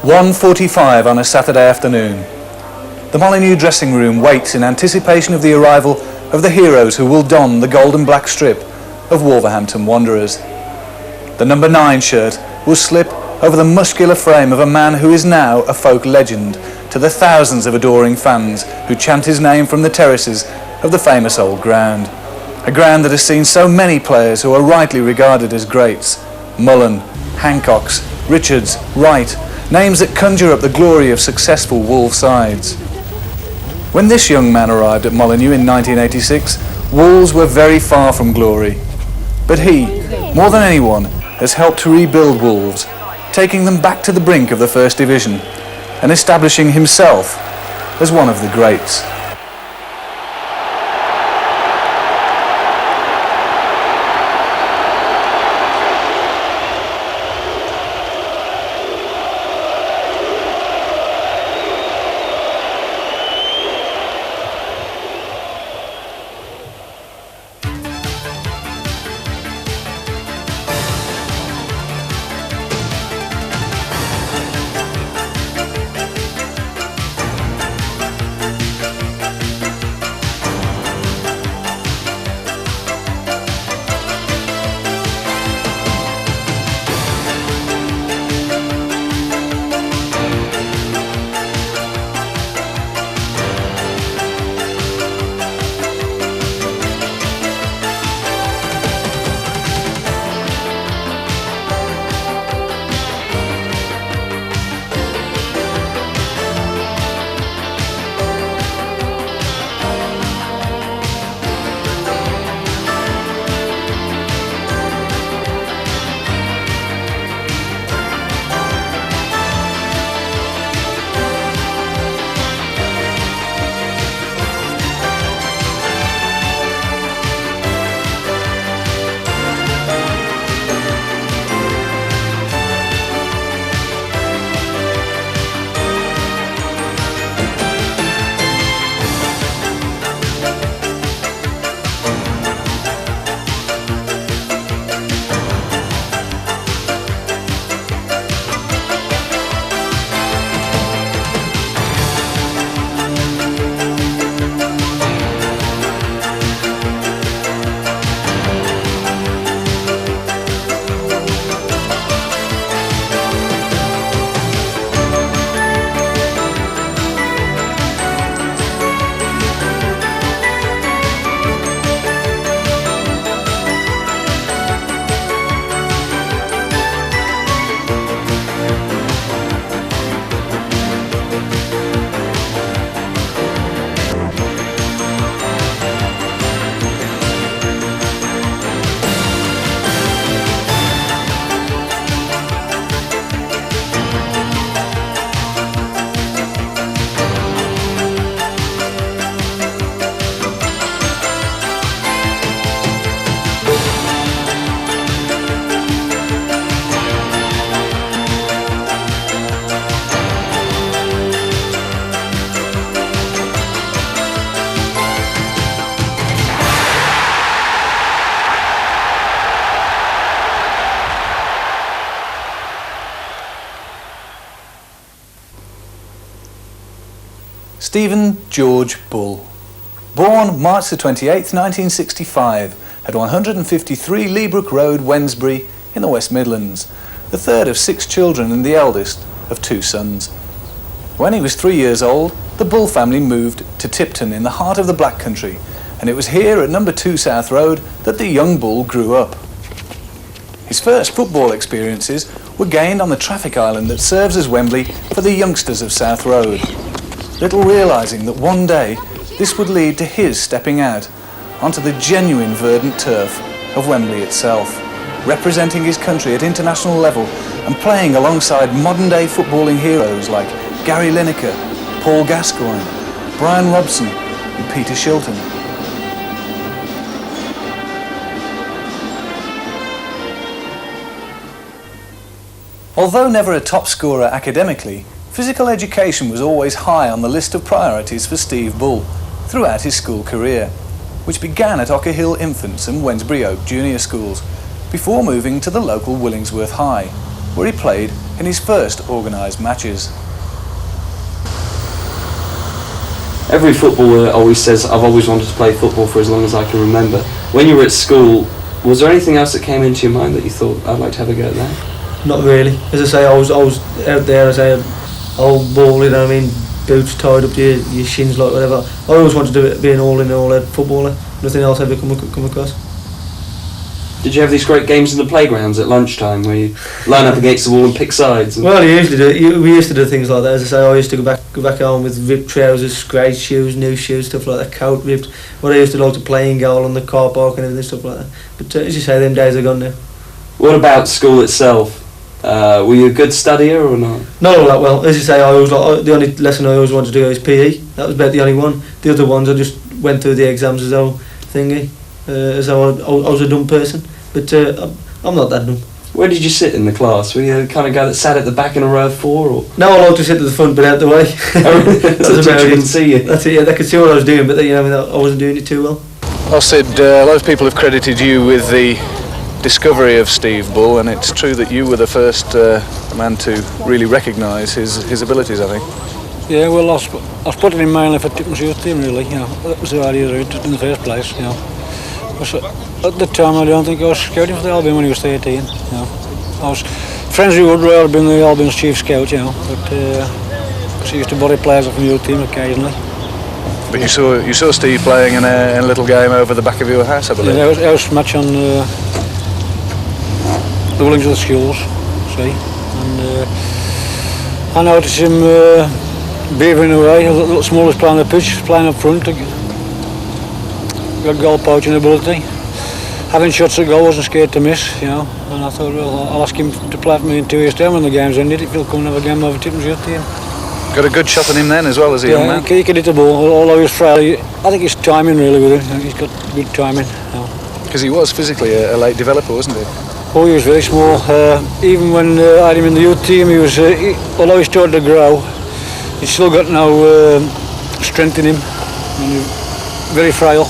1:45 on a Saturday afternoon. The Molineux dressing room waits in anticipation of the arrival of the heroes who will don the gold and black strip of Wolverhampton Wanderers. The number 9 shirt will slip over the muscular frame of a man who is now a folk legend to the thousands of adoring fans who chant his name from the terraces of the famous old ground. A ground that has seen so many players who are rightly regarded as greats. Mullen, Hancocks, Richards, Wright, names that conjure up the glory of successful Wolves sides. When this young man arrived at Molineux in 1986, Wolves were very far from glory. But he, more than anyone, has helped to rebuild Wolves, taking them back to the brink of the First Division and establishing himself as one of the greats. Stephen George Bull. Born March the 28th, 1965, at 153 Leabrook Road, Wednesbury, in the West Midlands, the third of 6 children and the eldest of 2 sons. When he was 3 years old, the Bull family moved to Tipton in the heart of the Black Country, and it was here at number 2 South Road that the young Bull grew up. His first football experiences were gained on the traffic island that serves as Wembley for the youngsters of South Road, little realising that one day this would lead to his stepping out onto the genuine verdant turf of Wembley itself, representing his country at international level and playing alongside modern-day footballing heroes like Gary Lineker, Paul Gascoigne, Brian Robson and Peter Shilton. Although never a top scorer academically, physical education was always high on the list of priorities for Steve Bull throughout his school career, which began at Ocker Hill Infants and Wednesbury Oak Junior Schools, before moving to the local Willingsworth High, where he played in his first organised matches. Every footballer always says, I've always wanted to play football for as long as I can remember. When you were at school, was there anything else that came into your mind that you thought, I'd like to have a go at that? Not really. As I say, I was out there, as I say, old ball, you know what I mean, boots tied up to your shins, like whatever. I always wanted to be an all-in-all footballer. Nothing else ever come across. Did you have these great games in the playgrounds at lunchtime where you line up against the wall and pick sides? Well, we used to do things like that. As I say, I used to go back home with ripped trousers, grey shoes, new shoes, stuff like that, coat ripped. What I used to like to play in goal on the car park and everything, stuff like that. But as you say, them days are gone now. What about school itself? Were you a good studier or not? Not all that well. As you say, the only lesson I always wanted to do is PE. That was about the only one. The other ones I just went through the exams as though thingy, as though I was a dumb person. But I'm not that dumb. Where did you sit in the class? Were you the kind of guy that sat at the back in a row of four? Or? No, I liked to sit at the front but out the way. So the teacher couldn't see you? That's it, yeah, they could see what I was doing, but I wasn't doing it too well. Well, Sid, a lot of people have credited you with the discovery of Steve Bull, and it's true that you were the first man to really recognise his abilities, I think. Yeah, well, I was put in mainly for Tipham's youth team, really. You know, that was the idea of it in the first place. You know, at the time, I don't think I was scouting for the Albion when he was 13. You know, I was friends with Woodrow. I'd been the Albion's chief scout. You know, but she used to body players from the youth team occasionally. But you saw Steve playing in a little game over the back of your house, I believe. Yeah, there was a match on the Willings of the schools, see, and I noticed him beavering away. The little smallest player on the pitch, playing up front. Got goal poaching ability. Having shots at goal, wasn't scared to miss, you know. And I thought, well, I'll ask him to play for me in 2 years' time when the game's ended. If he'll come and have a game over Tipham's youth team. Got a good shot on him then as well as a young man? He could hit the ball, although he was frail. I think his timing really with him. He's got good timing. Because he was physically a late developer, wasn't he? Oh, he was very small. Even when I had him in the youth team, although he started to grow, he's still got no strength in him. And he was very frail.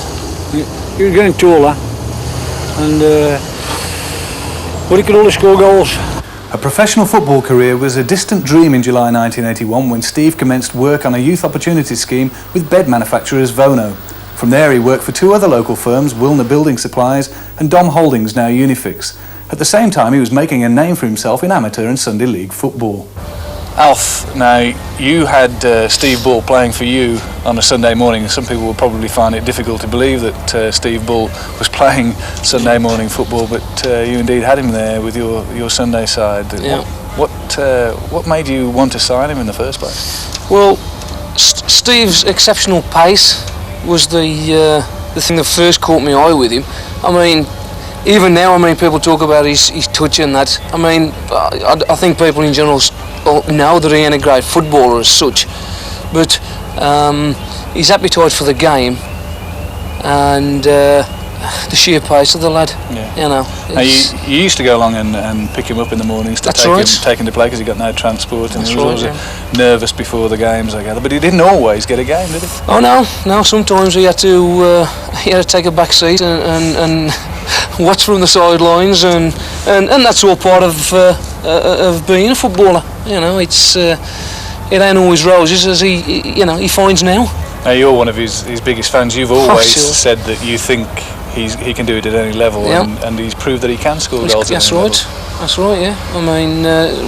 He was getting taller, but he could always score goals. A professional football career was a distant dream in July 1981 when Steve commenced work on a youth opportunity scheme with bed manufacturers Vono. From there he worked for two other local firms, Wilner Building Supplies and Dom Holdings, now Unifix. At the same time he was making a name for himself in amateur and Sunday League football. Alf, now you had Steve Bull playing for you on a Sunday morning. Some people will probably find it difficult to believe that Steve Bull was playing Sunday morning football, but you indeed had him there with your Sunday side. Yeah. What made you want to sign him in the first place? Well, Steve's exceptional pace was the thing that first caught my eye with him. I mean, even now, people talk about his touch and that. I think people in general know that he ain't a great footballer as such, but his appetite for the game and the sheer pace of the lad, you know. Now you used to go along and pick him up in the mornings to take him to play because he got no transport, and he was always nervous before the games, I gather. But he didn't always get a game, did he? Oh no. Sometimes he had to take a back seat and watch from the sidelines, and that's all part of being a footballer. You know, it ain't always roses as he finds now. Now you're one of his biggest fans. You've always said that you think he can do it at any level, and he's proved that he can score goals at any level. That's right, yeah.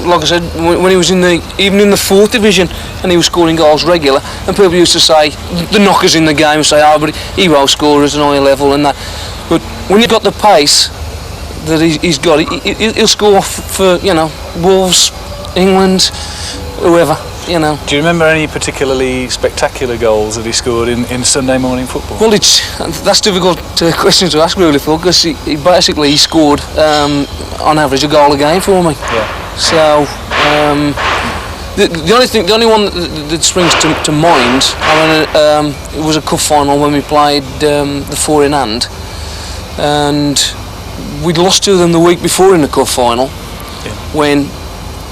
Like I said, when he was even in the 4th division and he was scoring goals regular, and people used to say, the knockers in the game say, oh, but he won't score at an high level and that. But when you've got the pace that he's got, he'll score for, Wolves, England, whoever. Do you remember any particularly spectacular goals that he scored in Sunday morning football? Well, that's difficult question to ask, really, Phil, because he scored on average a goal a game for me. Yeah. So the only one that springs to mind, it was a cup final when we played the Four in Hand, and we'd lost to them the week before in the cup final. Yeah. When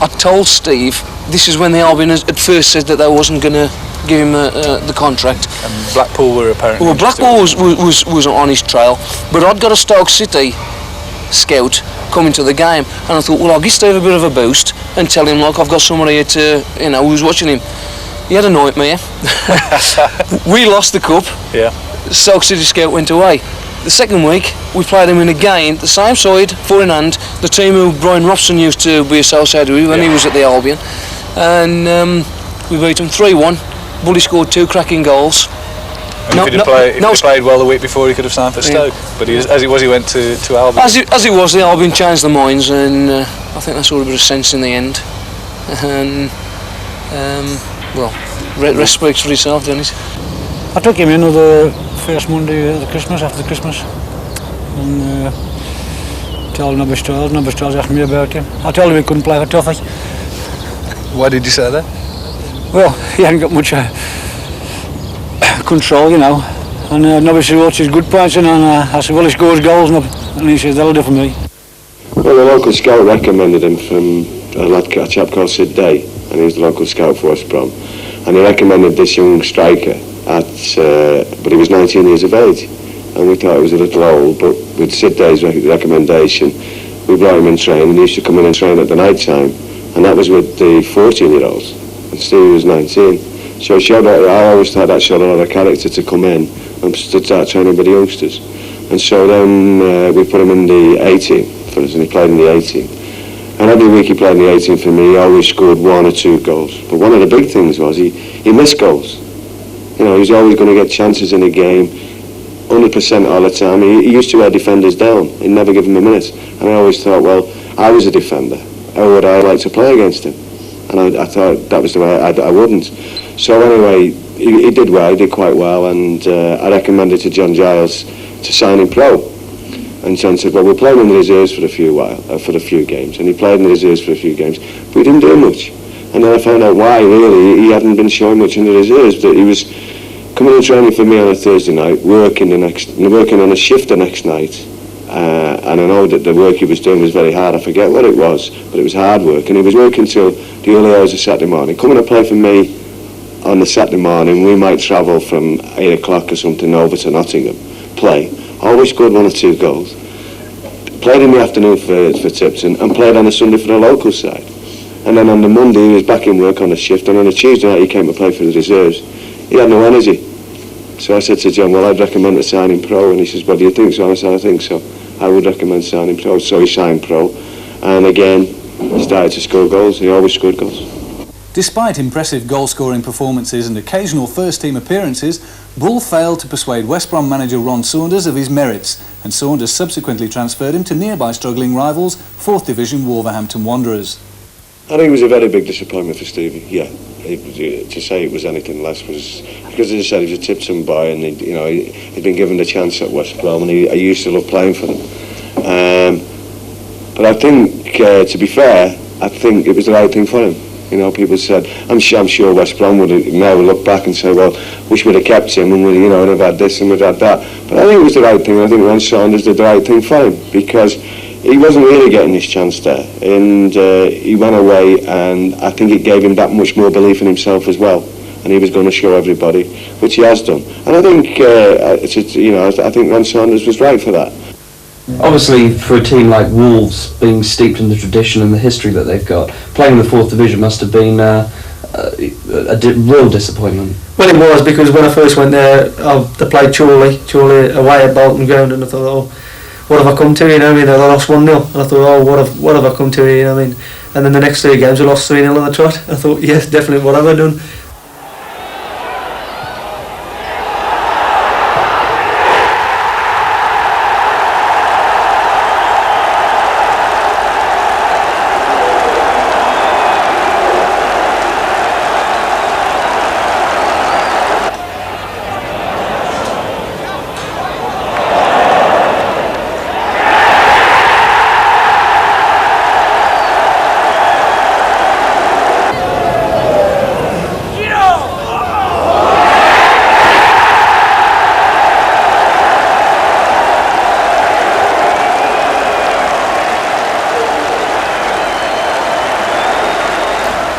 I told Steve. This is when the Albion at first said that they wasn't going to give him the contract. And Blackpool were apparently. Well, Blackpool was on his trail, but I'd got a Stoke City scout coming to the game, and I thought, well, I'll give Steve a bit of a boost and tell him, look, I've got somebody here to, who's watching him. He had a nightmare. We lost the cup. Yeah. Stoke City Scout went away. The second week, we played him in a game, the same side, 4 in hand, the team who Brian Robson used to be associated with when he was at the Albion, and we beat them 3-1. Bully scored 2 cracking goals. And if he'd played well the week before, he could have signed for Stoke. But as it was, he went to Albion. As it was, the Albion changed their minds, and I think that saw a bit of sense in the end. And rest speaks for itself, doesn't it? I took him in on the first Monday of Christmas, after Christmas, and told Nobby Strauss asked me about him. I told him he couldn't play for Toffee. Why did you say that? Well, he hadn't got much control, and Nobby said, what's his good points, and I said, well, he scores goals, and he said, that'll do for me. Well, the local scout recommended him from a chap called Sid Day, and he was the local scout for West Brom, and he recommended this young striker but he was 19 years of age, and we thought he was a little old, but with Sid Day's recommendation, we brought him in training. He used to come in and train at the night time, and that was with the 14-year-olds, and Steve was 19. So I always thought that showed a lot of character to come in and start training with the youngsters. And so then we put him in the 18 for us, and he played in the 18. And every week he played in the 18 for me, he always scored 1 or 2 goals. But one of the big things was he missed goals. He was always going to get chances in a game, 100% all the time. He used to wear defenders down. He'd never give them a minute. And I always thought, well, I was a defender. How would I like to play against him? And I thought that was the way I wouldn't. So anyway, he did well, he did quite well, and I recommended to John Giles to sign him pro. And John said, well, we'll play him in the reserves for a few games. And he played in the reserves for a few games, but he didn't do much. And then I found out why, really. He hadn't been showing much in the reserves, that he was coming and training for me on a Thursday night, working on a shift the next night. And I know that the work he was doing was very hard. I forget what it was, but it was hard work. And he was working till the early hours of Saturday morning. Coming to play for me on the Saturday morning, we might travel from 8 o'clock or something over to Nottingham, play. Always scored 1 or 2 goals. Played in the afternoon for Tipton, and played on a Sunday for the local side. And then on the Monday he was back in work on a shift, and on a Tuesday night he came to play for the reserves. He had no energy. So I said to John, well, I'd recommend to sign him pro. And he says, well, do you think so? And I said, I think so. I would recommend signing pro. So he signed pro, and again he started to score goals. He always scored goals. Despite impressive goal-scoring performances and occasional first-team appearances, Bull failed to persuade West Brom manager Ron Saunders of his merits, and Saunders subsequently transferred him to nearby struggling rivals 4th Division Wolverhampton Wanderers. I think it was a very big disappointment for Stevie, yeah. To say it was anything less was, because as I said, he was a Tipton boy, and he'd been given the chance at West Brom, and he used to love playing for them. But I think, to be fair, I think it was the right thing for him. People said, I'm sure West Brom would look back and say, well, wish we'd have kept him, and we'd have had this and we'd have had that. But I think it was the right thing. I think Ron Saunders did the right thing for him, because he wasn't really getting his chance there, and he went away, and I think it gave him that much more belief in himself as well, and he was going to show everybody, which he has done. And I think, I think Ron Saunders was right for that. Obviously, for a team like Wolves, being steeped in the tradition and the history that they've got, playing in the 4th Division must have been a real disappointment. Well, it was, because when I first went there, they played Chorley away at Bolton Ground, and I thought, oh, what have I come to? They lost 1-0, and I thought, oh, what have I come to? And then the next 3 games, we lost 3-0 on the trot. I thought, yes, definitely, what have I done?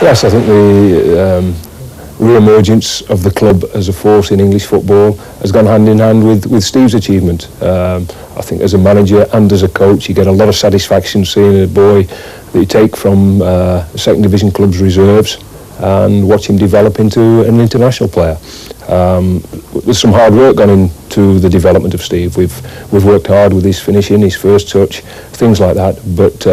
Yes, I think re-emergence of the club as a force in English football has gone hand in hand with Steve's achievement. I think as a manager and as a coach, you get a lot of satisfaction seeing a boy that you take from second division club's reserves and watch him develop into an international player. There's some hard work gone into the development of Steve. We've worked hard with his finishing, his first touch, things like that, but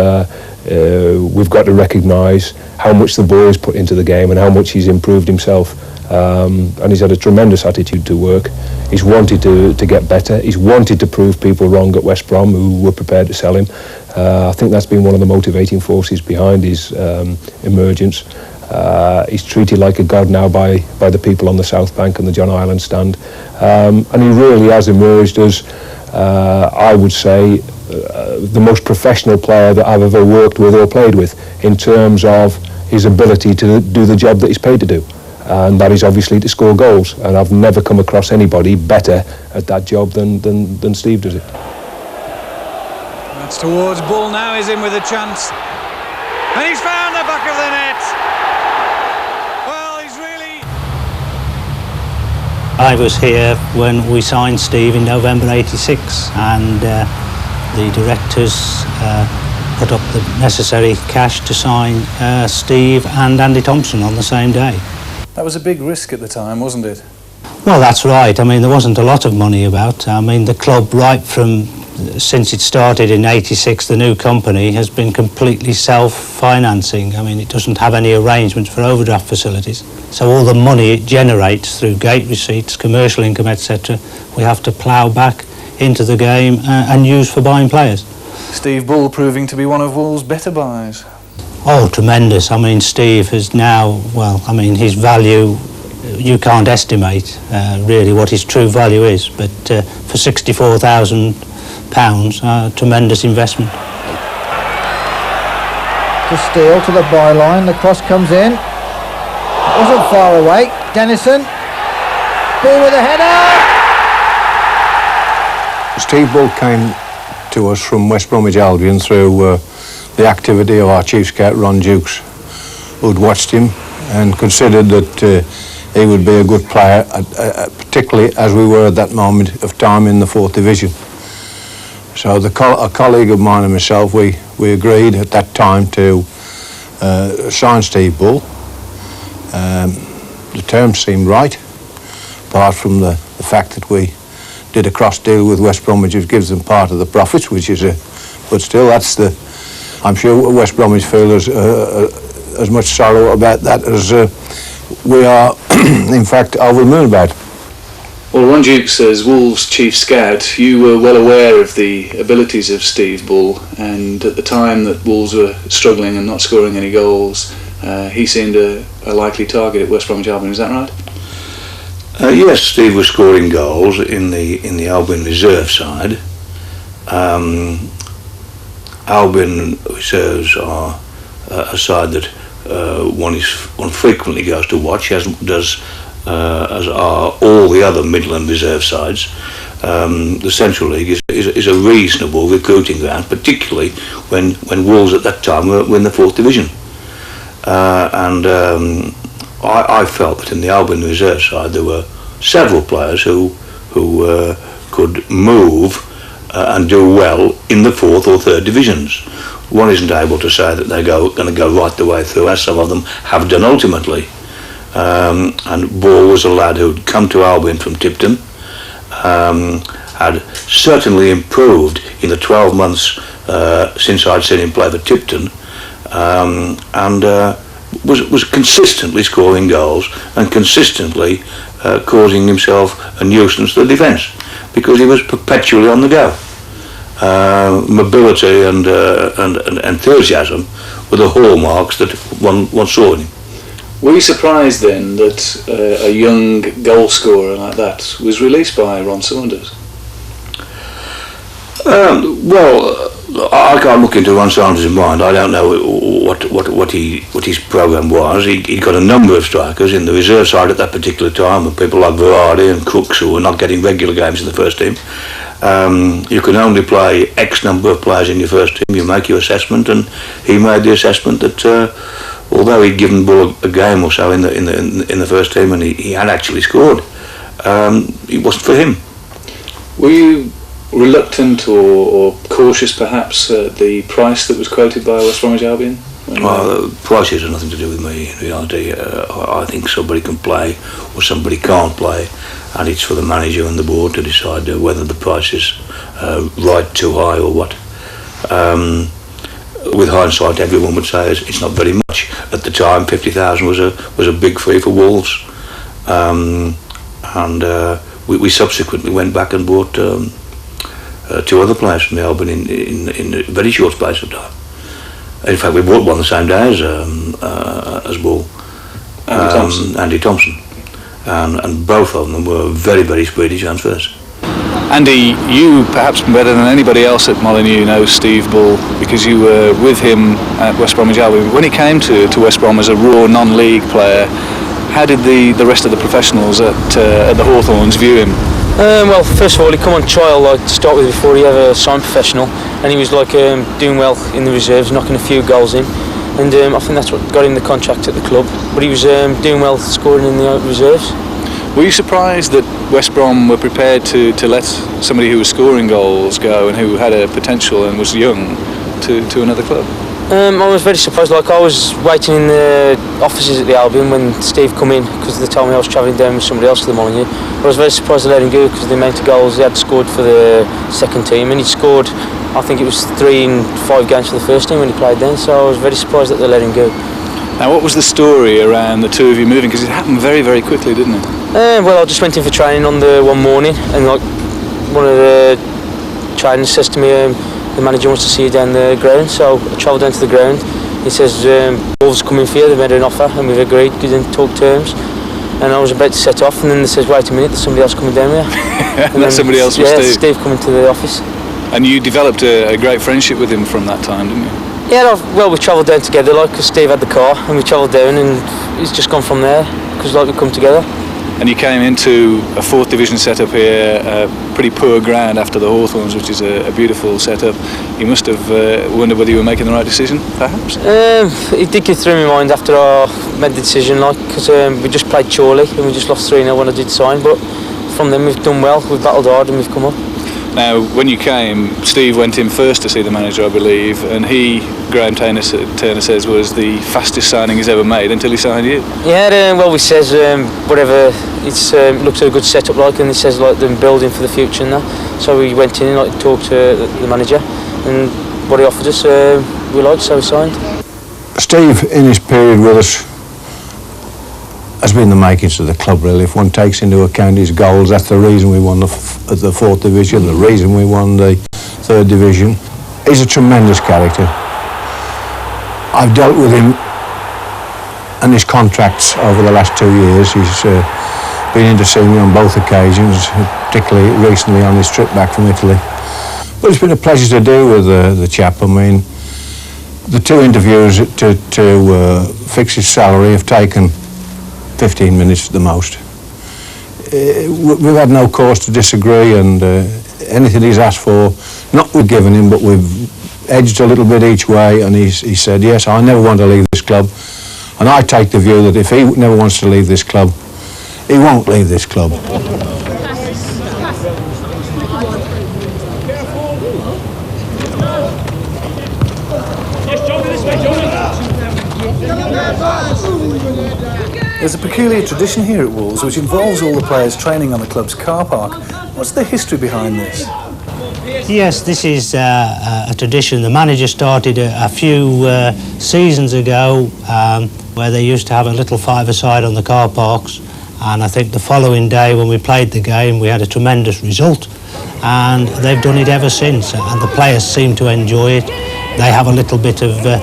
we've got to recognise how much the boy has put into the game and how much he's improved himself. And he's had a tremendous attitude to work. He's wanted to get better. He's wanted to prove people wrong at West Brom who were prepared to sell him. I think that's been one of the motivating forces behind his emergence. He's treated like a god now by the people on the South Bank and the John Island stand. And he really has emerged as, I would say, the most professional player that I've ever worked with or played with in terms of his ability to do the job that he's paid to do. And that is obviously to score goals. And I've never come across anybody better at that job than Steve does it. That's towards Bull now, he's in with a chance. And he's found the back of the net. Well, he's really... I was here when we signed Steve in November '86, and the directors put up the necessary cash to sign Steve and Andy Thompson on the same day. That was a big risk at the time, wasn't it? Well, that's right. I mean, there wasn't a lot of money about. I mean, the club, right from since it started in '86, the new company has been completely self-financing. I mean, it doesn't have any arrangements for overdraft facilities. So all the money it generates through gate receipts, commercial income, etc., we have to plough back into the game and use for buying players. Steve Bull proving to be one of Wool's better buys. Oh, tremendous. I mean, Steve has now, well, I mean, his value, you can't estimate really what his true value is, but for £64,000, tremendous investment. To Steele to the byline, the cross comes in. Wasn't far away. Dennison. Bull with a header! Steve Bull came to us from West Bromwich Albion through the activity of our chief scout Ron Dukes, who'd watched him and considered that he would be a good player, particularly as we were at that moment of time in the 4th Division. So a colleague of mine and myself, we agreed at that time to sign Steve Bull. The terms seemed right, apart from the fact that we did a cross deal with West Bromwich, which gives them part of the profits, which is but still that's I'm sure West Bromwich feel as much sorrow about that as we are, in fact, over the moon about. Well, Ron Dukes, as Wolves chief scout, you were well aware of the abilities of Steve Bull, and at the time that Wolves were struggling and not scoring any goals, he seemed a likely target at West Bromwich Albion. Is that right? Yes, Steve was scoring goals in the Albion reserve side. Albion reserves are a side that one frequently goes to watch, as are all the other Midland reserve sides. The Central League is a reasonable recruiting ground, particularly when Wolves at that time were in the 4th Division. I felt that in the Albion reserve side there were several players who could move and do well in the 4th or 3rd divisions. One isn't able to say that they're going to go right the way through, as some of them have done ultimately. And Bull was a lad who'd come to Albion from Tipton, had certainly improved in the 12 months since I'd seen him play for Tipton, and was consistently scoring goals and consistently causing himself a nuisance to the defence, because he was perpetually on the go. Mobility and enthusiasm were the hallmarks that one saw in him. Were you surprised then that a young goal scorer like that was released by Ron Saunders? Well, I can't look into Ron Saunders' mind. I don't know what his programme was. He got a number of strikers in the reserve side at that particular time, and people like Varady and Crooks who were not getting regular games in the first team. You can only play X number of players in your first team. You make your assessment, and he made the assessment that although he'd given Bull a game or so in the first team, and he had actually scored, it wasn't for him. Were you reluctant or cautious perhaps at the price that was quoted by West Bromwich Albion? Prices have nothing to do with me in reality. I think somebody can play or somebody can't play, and it's for the manager and the board to decide whether the price is right, too high or what. With hindsight, everyone would say it's not very much. At the time, 50,000 was a big fee for Wolves, and we subsequently went back and bought 2 other players from the Albion in a very short space of time. In fact, we bought one the same day as Bull, Andy Thompson, and both of them were very, very speedy transfers. Andy, you perhaps better than anybody else at Molineux know Steve Bull, because you were with him at West Bromwich Albion. When he came to West Brom as a raw non-league player, how did the rest of the professionals at the Hawthorns view him? Well, first of all, he come on trial to start with before he ever signed professional, and he was doing well in the reserves, knocking a few goals in, and I think that's what got him the contract at the club. But he was doing well, scoring in the reserves. Were you surprised that West Brom were prepared to let somebody who was scoring goals go and who had a potential and was young to another club? I was very surprised. I was waiting in the offices at the Albion when Steve come in, because they told me I was travelling down with somebody else to the Molineux. I was very surprised to let him go because of the amount of goals he had scored for the second team, and he scored, I think it was 3 in 5 games for the first team when he played then, so I was very surprised that they let him go. Now, what was the story around the 2 of you moving? Because it happened very, very quickly, didn't it? Well, I just went in for training on the one morning, and one of the trainers says to me, the manager wants to see you down the ground, so I travelled down to the ground. He says, Wolves coming for you, they've made an offer, and we've agreed, we didn't talk terms. And I was about to set off, and then they says, wait a minute, there's somebody else coming down here. And then somebody else was Steve? Steve coming to the office. And you developed a great friendship with him from that time, didn't you? Yeah, well, we travelled down together, because Steve had the car, and we travelled down, and it's just gone from there, because we come together. And you came into a 4th division setup here, pretty poor ground after the Hawthorns, which is a beautiful setup. You must have wondered whether you were making the right decision, perhaps? It did get through my mind after I made the decision, because we just played Chorley and we just lost 3-0 when I did sign, but from then we've done well, we've battled hard and we've come up. Now, when you came, Steve went in first to see the manager, I believe, and he, Graham Turner says, was the fastest signing he's ever made until he signed you. Yeah, well, he says whatever, it's looks like a good setup, and he says them building for the future and that. So we went in and talked to the manager, and what he offered us, we liked, so we signed. Steve, in his period with us, has been the makings of the club, really. If one takes into account his goals, that's the reason we won the 4th division, the reason we won the 3rd division. He's a tremendous character. I've dealt with him and his contracts over the last 2 years. He's been in to see me on both occasions, particularly recently on his trip back from Italy. But it's been a pleasure to do with the chap. I mean, the 2 interviews to fix his salary have taken 15 minutes at the most. We've had no cause to disagree, and anything he's asked for, not we've given him, but we've edged a little bit each way, and he said, yes, I never want to leave this club. And I take the view that if he never wants to leave this club, he won't leave this club. There's a peculiar tradition here at Wolves which involves all the players training on the club's car park. What's the history behind this? Yes, this is a tradition the manager started a few seasons ago, where they used to have a little five-a-side on the car parks, and I think the following day when we played the game we had a tremendous result, and they've done it ever since, and the players seem to enjoy it. They have a little bit of a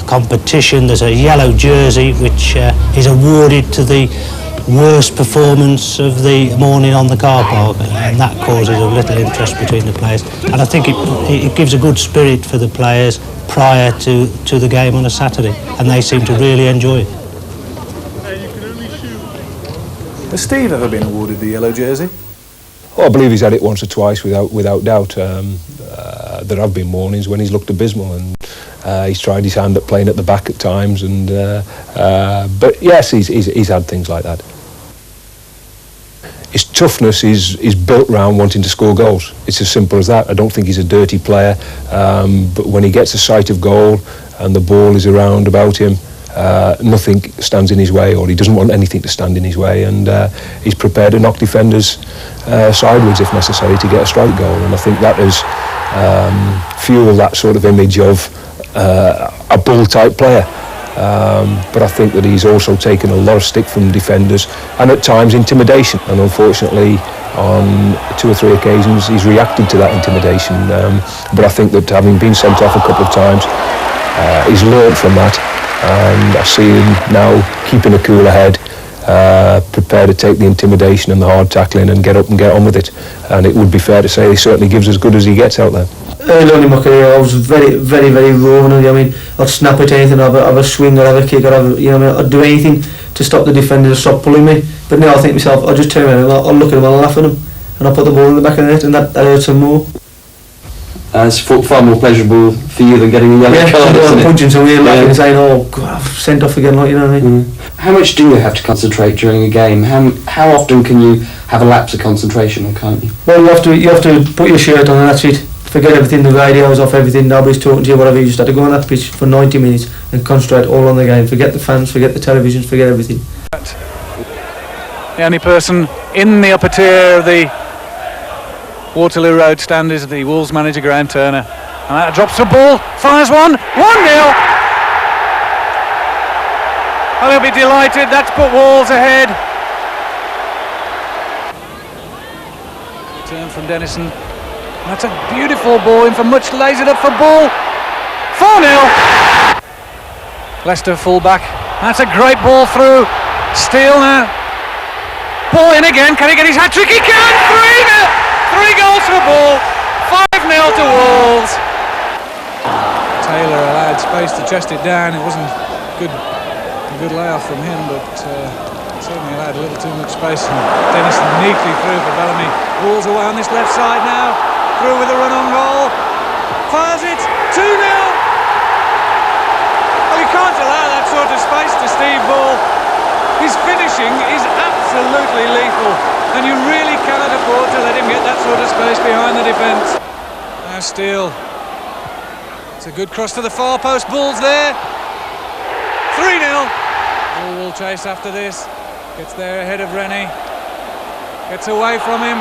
competition. There's a yellow jersey which is awarded to the worst performance of the morning on the car park, and that causes a little interest between the players, and I think it gives a good spirit for the players prior to the game on a Saturday, and they seem to really enjoy it. Has Steve ever been awarded the yellow jersey? Oh, I believe he's had it once or twice without doubt. There have been mornings when he's looked abysmal, and He's tried his hand at playing at the back at times, and but yes, he's had things like that. His toughness is built around wanting to score goals. It's as simple as that. I don't think he's a dirty player, but when he gets a sight of goal and the ball is around about him, nothing stands in his way, or he doesn't want anything to stand in his way, and he's prepared to knock defenders sideways if necessary to get a strike goal. And I think that has fueled that sort of image of a bull-type player. But I think that he's also taken a lot of stick from defenders and at times intimidation, and unfortunately on 2 or 3 occasions he's reacted to that intimidation, but I think that having been sent off a couple of times, he's learned from that, and I see him now keeping a cooler head, prepared to take the intimidation and the hard tackling and get up and get on with it. And it would be fair to say he certainly gives as good as he gets out there. Early on in my career, I was very, very, very raw. I mean, I'd snap at anything, I'd have a swing, I'd have a kick, I'd do anything to stop the defender to stop pulling me. But now I think to myself, I'll just turn around and I'll look at him and I'll laugh at him, and I'll put the ball in the back of the net, and that hurts him more. It's far more pleasurable for you than getting a yellow card, isn't it? Punching so we're laughing and saying, oh God, I've sent off again, like, you know what I mean? How much do you have to concentrate during a game? How often can you have a lapse of concentration, or can't you? Well, you have to put your shirt on and that's it. Forget everything, the radio's off, everything, nobody's talking to you, whatever. You just have to go on that pitch for 90 minutes and concentrate all on the game. Forget the fans, forget the televisions, forget everything. The only person in the upper tier of the Waterloo Road stand is the Wolves manager, Graham Turner. And that drops the ball, fires one, 1-0! Oh, he'll be delighted, that's put Wolves ahead. Turn from Dennison. That's a beautiful ball in for Much, lays it up for Ball. 4-0! Leicester full-back. That's a great ball through. Steele now. Ball in again, can he get his hat-trick? He can! 3-0! 3 goals for Ball. 5-0 to Wolves. Taylor allowed space to chest it down. It wasn't a good layoff from him, but certainly allowed a little too much space. And Dennison neatly through for Bellamy. Wolves away on this left side now. Through with a run on goal. Fires it. 2-0. Well, you can't allow that sort of space to Steve Ball. His finishing is absolutely lethal, and you really cannot afford to let him get that sort of space behind the defence. Now Steele. It's a good cross to the far post. Bull's there. 3-0. Bull will chase after this. Gets there ahead of Rennie. Gets away from him.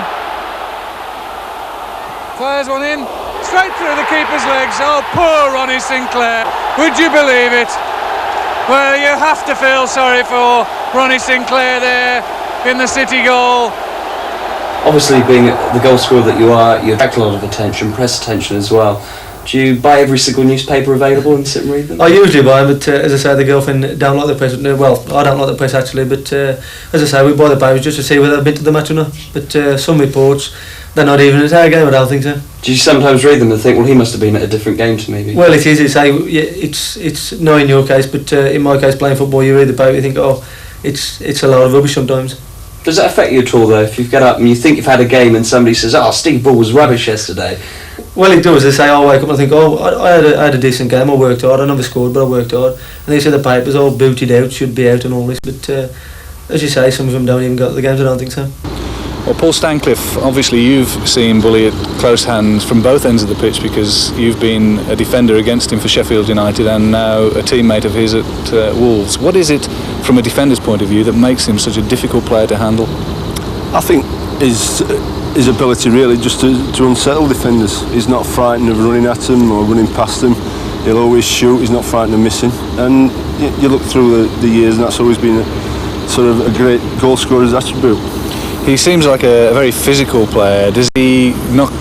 Fires one in. Straight through the keeper's legs. Oh, poor Ronnie Sinclair. Would you believe it? Well, you have to feel sorry for Ronnie Sinclair there in the City goal. Obviously, being the goal scorer that you are, you attract a lot of attention, press attention as well. Do you buy every single newspaper available and sit and read them? I usually buy them, but as I say, the girlfriend don't like the press. Well, I don't like the press actually, but as I say, we buy the papers just to see whether they've been to the match or not. But some reports, they're not even at our game, I don't think so. Do you sometimes read them and think, well, he must have been at a different game to me? Well, it is. It's not in your case, but in my case, playing football, you read the paper, you think, oh, it's a lot of rubbish sometimes. Does that affect you at all, though, if you get up and you think you've had a game and somebody says, oh, Steve Ball was rubbish yesterday? Well, it does. They say, I wake up and I think, oh, I had a decent game, I worked hard, I never scored, but I worked hard. And they say the papers all booted out, should be out and all this, but as you say, some of them don't even go to the games, I don't think so. Well, Paul Stancliffe, obviously you've seen Bully at close hands from both ends of the pitch, because you've been a defender against him for Sheffield United and now a teammate of his at Wolves. What is it, from a defender's point of view, that makes him such a difficult player to handle? I think his ability really just to unsettle defenders. He's not frightened of running at them or running past them. He'll always shoot, he's not frightened of missing. And you look through the years and that's always been a great goal scorer's attribute. He seems like a very physical player. Does he knock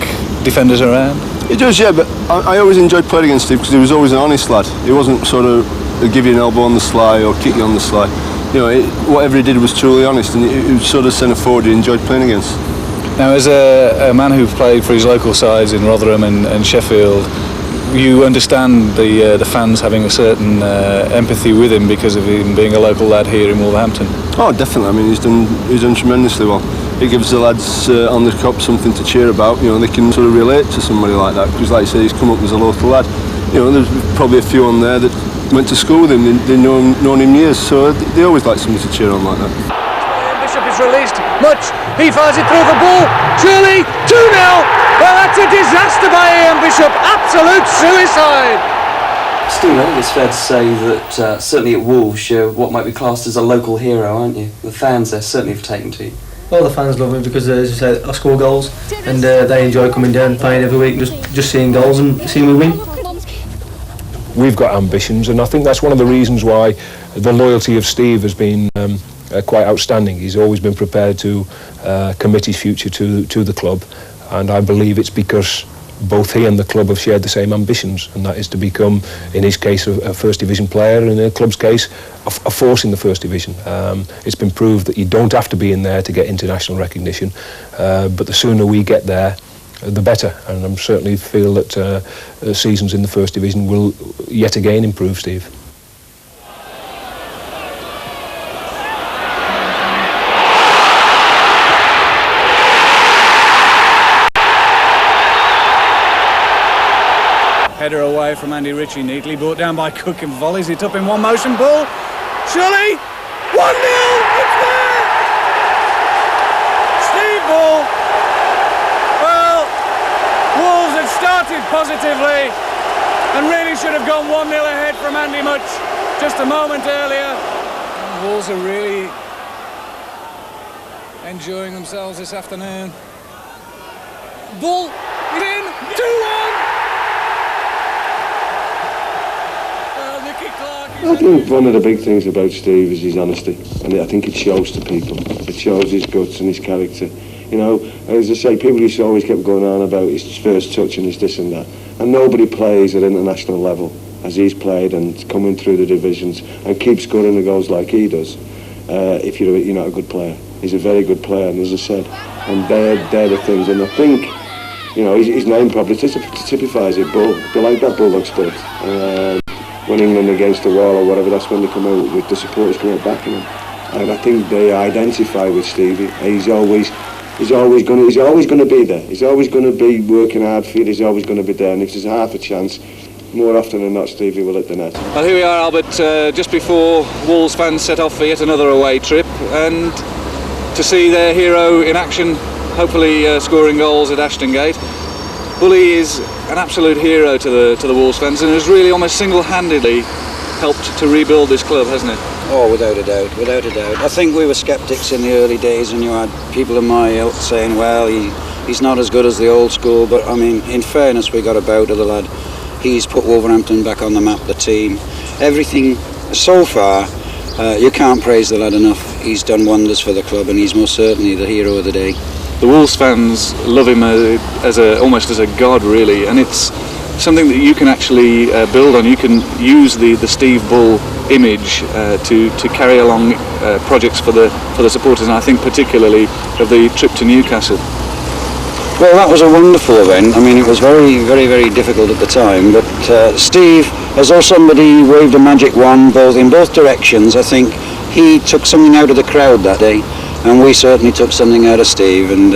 defenders around? He does, yeah, but I always enjoyed playing against him because he was always an honest lad. He wasn't sort of give you an elbow on the sly or kick you on the sly. You know, whatever he did was truly honest, and he was sort of centre forward you enjoyed playing against. Now, as a man who played for his local sides in Rotherham and Sheffield, you understand the fans having a certain empathy with him because of him being a local lad here in Wolverhampton. Oh, definitely. I mean, he's done tremendously well. It gives the lads on the Cop something to cheer about. You know, they can sort of relate to somebody like that because, like you say, he's come up as a local lad. you know, there's probably a few on there that went to school with him. They've known him years, so they always like somebody to cheer on like that. Bishop is released. Much. He fires it through the ball. Surely 2-0. Well, that's a disaster by Ian Bishop. Absolute suicide. Steve, I think it's fair to say that certainly at Wolves, you're what might be classed as a local hero, aren't you? The fans there certainly have taken to you. Well, the fans love me because, as I said, I score goals, and they enjoy coming down, playing every week, and just seeing goals and seeing me win. We've got ambitions, and I think that's one of the reasons why the loyalty of Steve has been quite outstanding. He's always been prepared to commit his future to the club, and I believe it's because both he and the club have shared the same ambitions, and that is to become, in his case, a first division player, in the club's case, a force in the first division. It's been proved that you don't have to be in there to get international recognition, but the sooner we get there, the better, and I certainly feel that seasons in the first division will yet again improve, Steve. Header away from Andy Ritchie, neatly brought down by Cook and volleys it up in one motion. Ball, surely 1-0. It's there. Steve Bull. Well, Wolves had started positively and really should have gone 1-0 ahead from Andy Much just a moment earlier. Wolves are really enjoying themselves this afternoon. Bull, it in, 2-1. I think one of the big things about Steve is his honesty, and I think it shows to people. It shows his guts and his character. You know, as I say, people used to always kept going on about his first touch and his this and that, and nobody plays at international level as he's played and coming through the divisions and keeps scoring the goals like he does. If you're not a good player, he's a very good player, and as I said, and they're the things. And I think, you know, his name probably typifies it. Bull, they like that Bulldog stuff. When England against the wall or whatever, that's when they come out with the supporters coming back in him. And I think they identify with Stevie. He's always going to be there. He's always going to be working hard for you. He's always going to be there. And if there's half a chance, more often than not, Stevie will hit the net. Well, here we are, Albert, just before Wolves fans set off for yet another away trip, and to see their hero in action, hopefully scoring goals at Ashton Gate. Bully is an absolute hero to the Wolves fans, and has really almost single-handedly helped to rebuild this club, hasn't it? Oh, without a doubt, without a doubt. I think we were sceptics in the early days, and you had people in my out saying, well, he's not as good as the old school, but I mean, in fairness, we got a bow to the lad. He's put Wolverhampton back on the map, the team. Everything so far, you can't praise the lad enough. He's done wonders for the club, and he's most certainly the hero of the day. The Wolves fans love him almost as a god, really, and it's something that you can actually build on. You can use the Steve Bull image to carry along projects for the supporters, and I think particularly of the trip to Newcastle. Well, that was a wonderful event. I mean, it was very, very, very difficult at the time, but Steve, as though somebody waved a magic wand in both directions, I think he took something out of the crowd that day. And we certainly took something out of Steve, and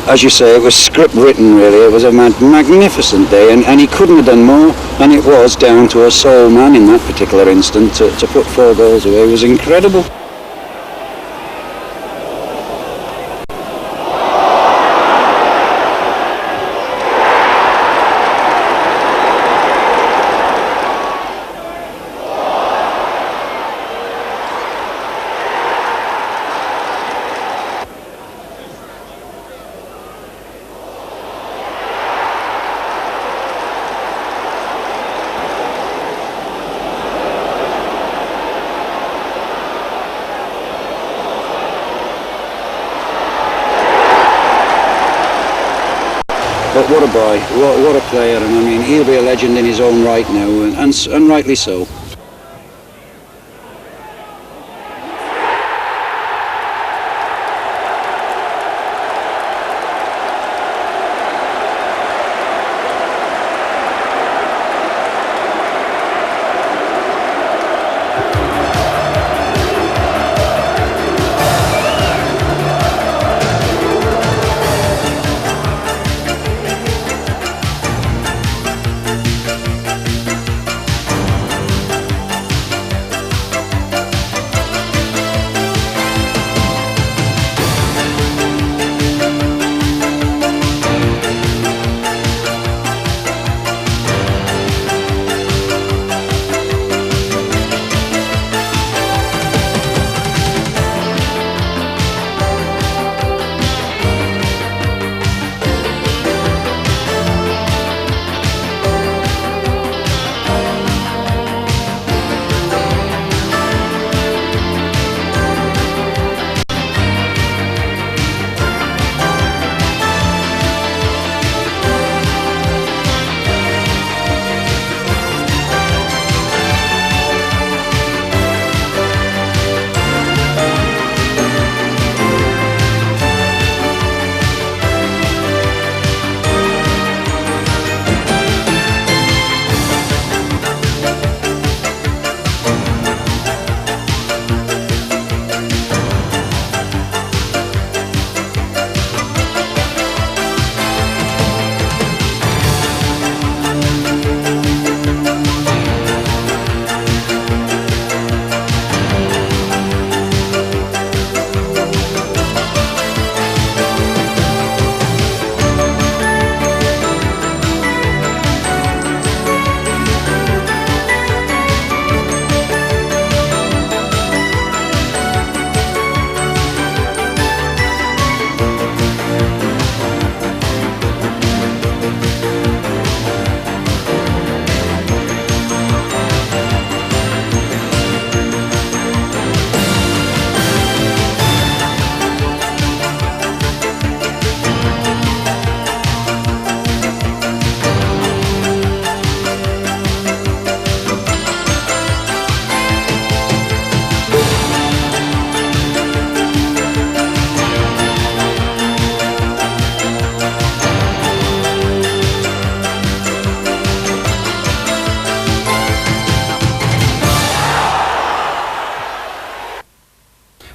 as you say, it was script written, really. It was a magnificent day, and he couldn't have done more, and it was down to a sole man in that particular instant to put 4 goals away. It was incredible. But what a boy, what a player, and I mean, he'll be a legend in his own right now, and rightly so.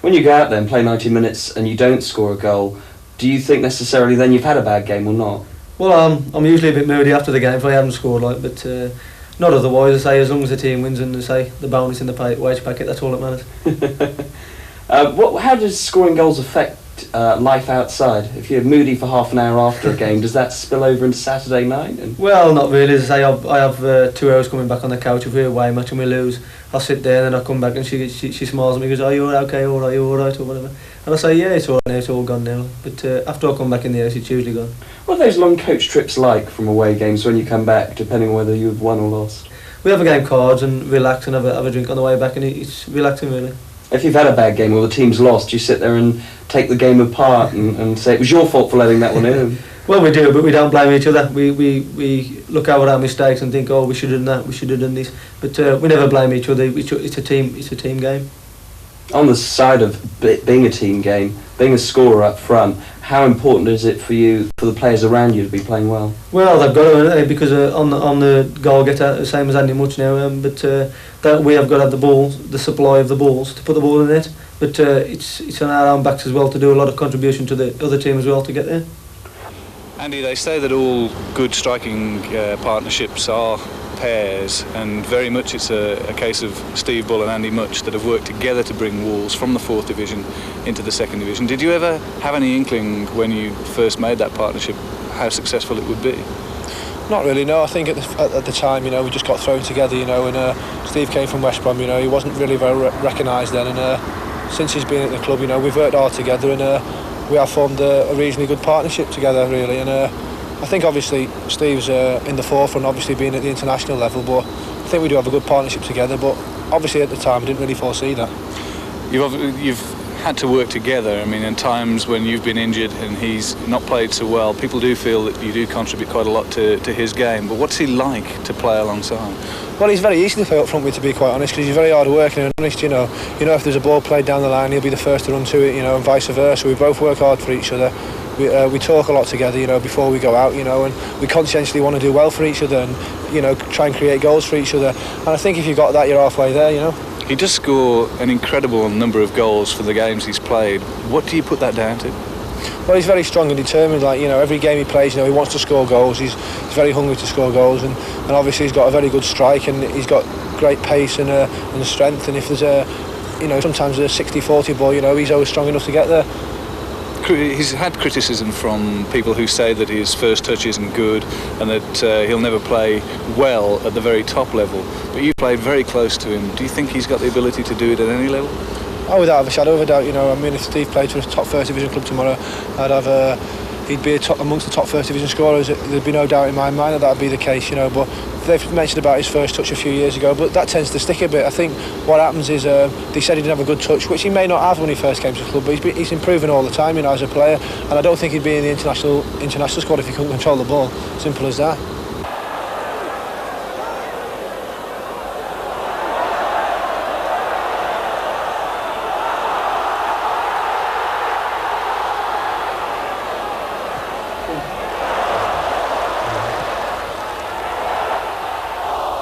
When you go out there and play 90 minutes and you don't score a goal, do you think necessarily then you've had a bad game or not? Well, I'm usually a bit moody after the game if I haven't scored, like, but not otherwise. I say as long as the team wins and the bonus in the wage packet, that's all that matters. How does scoring goals affect life outside? If you're moody for half an hour after a game, does that spill over into Saturday night? Well, not really. As I say, I have 2 hours coming back on the couch if we're away match and we lose. I'll sit there and then I come back and she smiles at me and goes, "Are you okay? All right, you all right?" or whatever. And I say, "Yeah, it's all right now. It's all gone now." But after I come back in the house, it's usually gone. What are those long coach trips like from away games when you come back, depending on whether you've won or lost? We have a game cards and relax and have a drink on the way back, and it's relaxing really. If you've had a bad game or the team's lost, do you sit there and take the game apart and say it was your fault for letting that one in? Well, we do, but we don't blame each other. We look over our mistakes and think, "Oh, we should have done that, we should have done this." But we never blame each other. It's a team game. On the side of being a team game, being a scorer up front, how important is it for you, for the players around you, to be playing well? Well, they've got to, haven't they? Because on the goal getter, the same as Andy Much now, but that we have got to have the balls, the supply of the balls to put the ball in the net. But it's on our own backs as well to do a lot of contribution to the other team as well to get there. Andy, they say that all good striking partnerships are pairs, and very much it's a case of Steve Bull and Andy Much that have worked together to bring Wolves from the 4th Division into the 2nd Division. Did you ever have any inkling when you first made that partnership how successful it would be? Not really, no. I think at the time, we just got thrown together, and Steve came from West Brom, he wasn't really very recognised then, and since he's been at the club, we've worked hard together, and we have formed a reasonably good partnership together, really, and I think obviously Steve's in the forefront, obviously being at the international level, but I think we do have a good partnership together, but obviously at the time I didn't really foresee that. You've had to work together. I mean, in times when you've been injured and he's not played so well, people do feel that you do contribute quite a lot to his game, but what's he like to play alongside? Well, he's very easy to play up front with, to be quite honest, because he's very hard working and honest, if there's a ball played down the line, he'll be the first to run to it, and vice versa. We both work hard for each other. We talk a lot together, before we go out, and we conscientiously want to do well for each other and, try and create goals for each other. And I think if you've got that, you're halfway there, He does score an incredible number of goals for the games he's played. What do you put that down to? Well, he's very strong and determined. Every game he plays, he wants to score goals. He's very hungry to score goals, and obviously he's got a very good strike, and he's got great pace and strength. And if there's sometimes a 60-40 ball, he's always strong enough to get there. He's had criticism from people who say that his first touch isn't good and that he'll never play well at the very top level. But you played very close to him. Do you think he's got the ability to do it at any level? Oh, without a shadow of a doubt. If Steve played for a top 1st Division club tomorrow, he'd be amongst the top 1st Division scorers. There'd be no doubt in my mind that that'd be the case, But they've mentioned about his first touch a few years ago, but that tends to stick a bit. I think what happens is they said he didn't have a good touch, which he may not have when he first came to the club, but he's improving all the time, as a player, and I don't think he'd be in the international squad if he couldn't control the ball. Simple as that.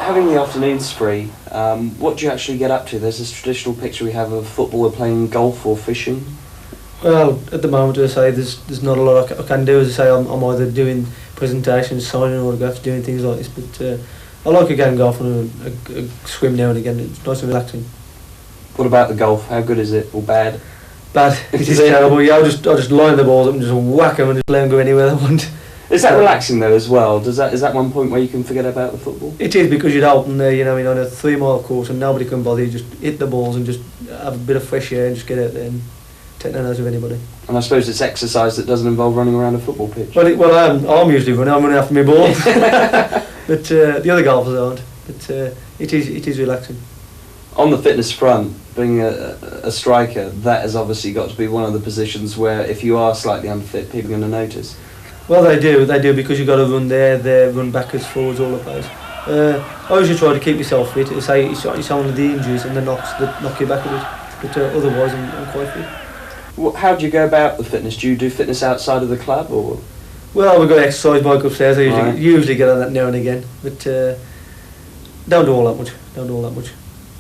Having the afternoons free, what do you actually get up to? There's this traditional picture we have of a footballer playing golf or fishing. Well, at the moment, as I say, there's not a lot I can do. As I say, I'm either doing presentations, signing autographs, doing things like this, but I like a game of golf and a swim now and again. It's nice and relaxing. What about the golf? How good is it, or bad? Bad. It is terrible. Yeah, I just line the balls up and just whack them and just let them go anywhere they want. Is that relaxing though as well? Is that one point where you can forget about the football? It is, because you're out on a 3-mile course and nobody can bother you. Just hit the balls and just have a bit of fresh air and just get out there and take no notice of anybody. And I suppose it's exercise that doesn't involve running around a football pitch. Well, I'm usually running. I'm running after my ball, but the other golfers aren't. But it is relaxing. On the fitness front, being a striker, that has obviously got to be one of the positions where if you are slightly unfit, people are going to notice. Well, they do, because you've got to run there, run backwards, forwards, all the place. I usually try to keep myself fit. It's only the injuries and the knocks that knock you back a bit, but otherwise I'm quite fit. How do you go about the fitness? Do you do fitness outside of the club, or? Well, we've got an exercise bike upstairs. I usually get on that now and again, but don't do all that much.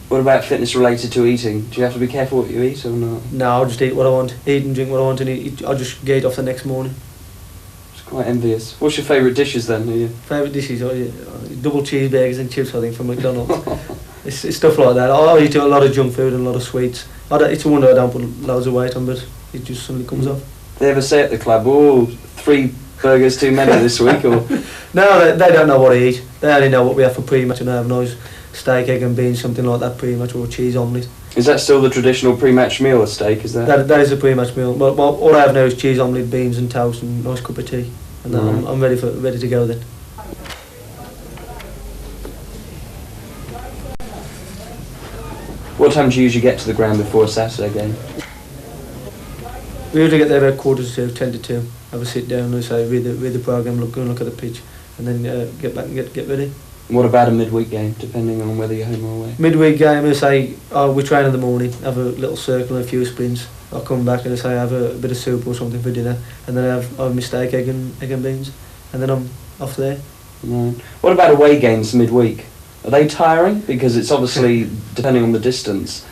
What about fitness related to eating? Do you have to be careful what you eat or not? No, I'll just eat what I want, eat and drink what I want, and I'll just get off the next morning. It's quite envious. What's your favourite dishes then? Favourite dishes? Double cheeseburgers and chips, I think, from McDonald's. it's stuff like that. I eat a lot of junk food and a lot of sweets. It's a wonder I don't put loads of weight on, but it just suddenly comes off. They ever say at the club, oh, 3 burgers too many this week? Or No, they don't know what I eat. They only know what we have for pre-match, and I have nice steak, egg and beans, something like that pre-match, or cheese omelette. Is that still the traditional pre-match meal, a steak, is that? That is a pre-match meal. Well, all I have now is cheese omelette, beans and toast and a nice cup of tea. And then I'm ready to go then. What time do you usually get to the ground before a Saturday game? We usually get there about 1:45, 10 to 2. Have a sit down and say read the programme, go and look at the pitch, and then get back and get ready. What about a midweek game, depending on whether you're home or away? Midweek game, I say we train in the morning, have a little circle and a few sprints. I'll come back and I say have a bit of soup or something for dinner, and then I have my steak, egg and beans, and then I'm off there. Right. What about away games midweek? Are they tiring? Because it's obviously, depending on the distance,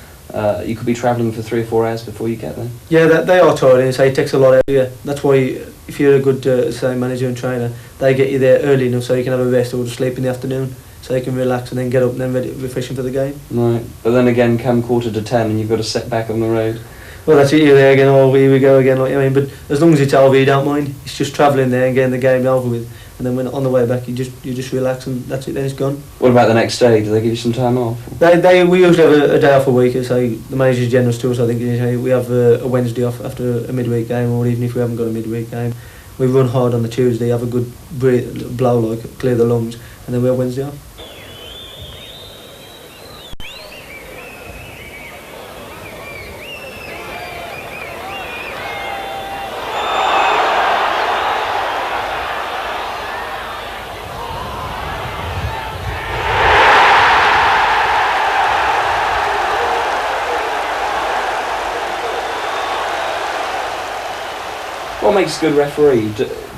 you could be travelling for 3 or 4 hours before you get there. Yeah, they are tiring. Say it takes a lot out of you. That's why if you're a good say manager and trainer, they get you there early enough so you can have a rest or just sleep in the afternoon, so you can relax and then get up and then refreshing for the game. Right, but then again, come 10:45 and you've got to set back on the road. Well, that's it. You're there again. Oh, here we go again. Like, I mean, but as long as it's over, you don't mind. It's just travelling there and getting the game over with, and then when on the way back, you just relax and that's it. Then it's gone. What about the next day? Do they give you some time off? We usually have a day off a week. So the manager's generous to us. I think we have a Wednesday off after a midweek game, or even if we haven't got a midweek game, we run hard on the Tuesday, have a good blow, like clear the lungs, and then we have Wednesday off. What makes a good referee?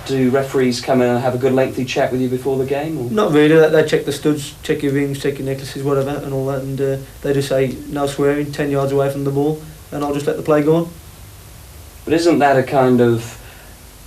Do referees come in and have a good lengthy chat with you before the game? Or? Not really. They check the studs, check your rings, check your necklaces, whatever, and all that, and they just say no swearing, 10 yards away from the ball, and I'll just let the play go on. But isn't that a kind of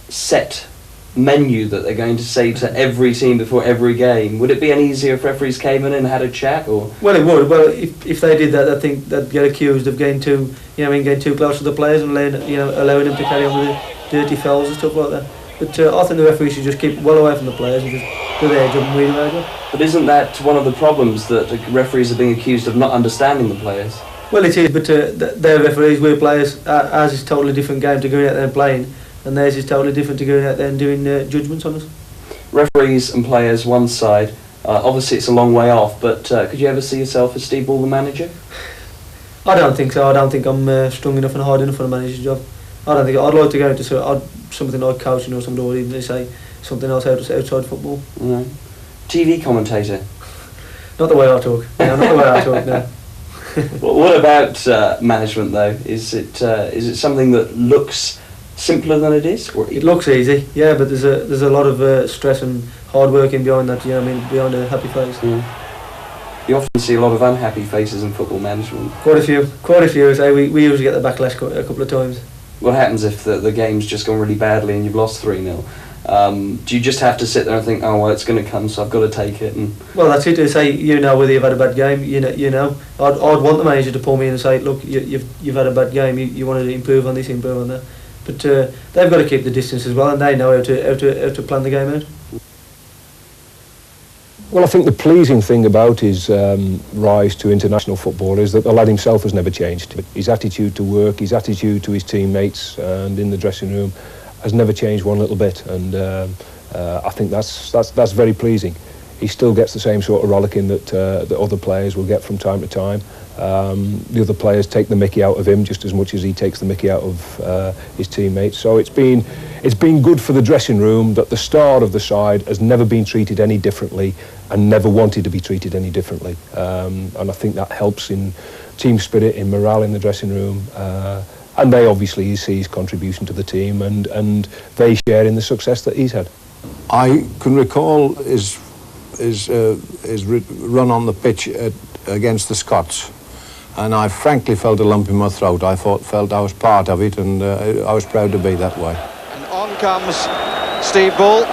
set menu that they're going to say to every team before every game? Would it be any easier if referees came in and had a chat? Or well, it would. Well, if they did that, I think they'd get accused of getting too close to the players and allowing them to carry on with the dirty fouls and stuff like that. But I think the referees should just keep well away from the players and just do their job and read their job. But isn't that one of the problems, that the referees are being accused of not understanding the players? Well, it is, but they're referees, we're players. Ours is a totally different game to going out there and playing, and theirs is totally different to going out there and doing judgments on us. Referees and players, one side. Obviously, it's a long way off, but could you ever see yourself as Steve Ball, the manager? I don't think so. I don't think I'm strong enough and hard enough for a manager's job. I don't think I'd like to go into something like coaching or something, or even say something else outside football. Right. TV commentator. Not the way I talk. No, not the way I talk. No. Well, what about management though? Is it something that looks simpler than it is? Or it looks easy, yeah, but there's a lot of stress and hard working behind that. Behind a happy face. Yeah. You often see a lot of unhappy faces in football management. Quite a few. So we usually get the backlash a couple of times. What happens if the game's just gone really badly and you've lost 3-0? Do you just have to sit there and think, oh well, it's going to come, so I've got to take it? And well, that's it. To say whether you've had a bad game. I'd want the manager to pull me in and say, look, you've had a bad game. You wanted to improve on this, improve on that. But they've got to keep the distance as well, and they know how to plan the game out. Well, I think the pleasing thing about his rise to international football is that the lad himself has never changed. His attitude to work, his attitude to his teammates and in the dressing room has never changed one little bit, and I think that's very pleasing. He still gets the same sort of rollicking that other players will get from time to time. The other players take the mickey out of him just as much as he takes the mickey out of his teammates. So it's been good for the dressing room that the star of the side has never been treated any differently and never wanted to be treated any differently. And I think that helps in team spirit, in morale in the dressing room. And they obviously see his contribution to the team, and they share in the success that he's had. I can recall his run on the pitch against the Scots and I frankly felt a lump in my throat. I felt I was part of it, and I was proud to be that way. And on comes Steve Bull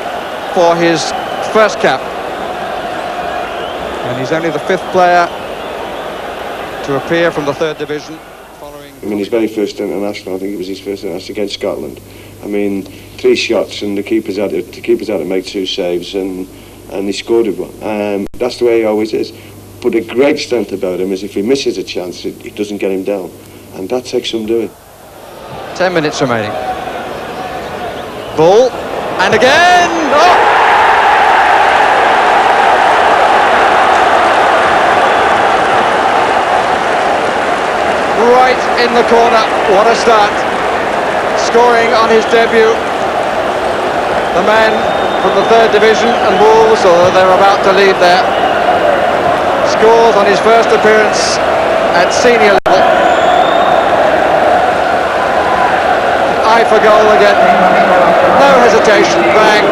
for his first cap. And he's only the 5th player to appear from the 3rd division. I mean, his very first international, I think it was his first international against Scotland. I mean, 3 shots and the keeper's had to make 2 saves, and he scored with one. That's the way he always is. But the great strength about him is if he misses a chance, it doesn't get him down, and that takes some doing. 10 minutes remaining. Bull, and again! Oh! Right in the corner, what a start. Scoring on his debut. The man from the 3rd division and Wolves, although they're about to lead there, scores on his first appearance at senior level. Eye for goal again. No hesitation, bang.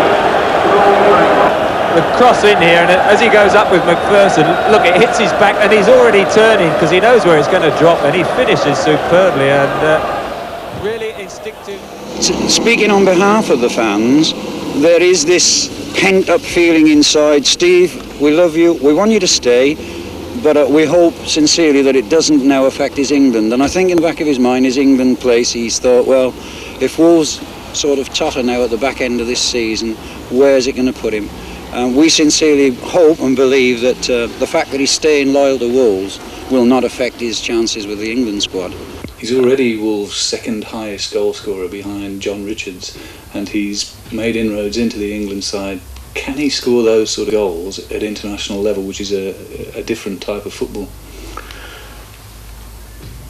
The cross in here, and as he goes up with McPherson, look, it hits his back, and he's already turning because he knows where it's going to drop, and he finishes superbly, and really instinctive. Speaking on behalf of the fans, there is this pent-up feeling inside. Steve, we love you, we want you to stay, but we hope sincerely that it doesn't now affect his England. And I think in the back of his mind, his England place, he's thought, well, if Wolves sort of totter now at the back end of this season, where's it going to put him? We sincerely hope and believe that the fact that he's staying loyal to Wolves will not affect his chances with the England squad. He's already Wolves' 2nd highest goal scorer behind John Richards, and he's made inroads into the England side. Can he score those sort of goals at international level, which is a different type of football?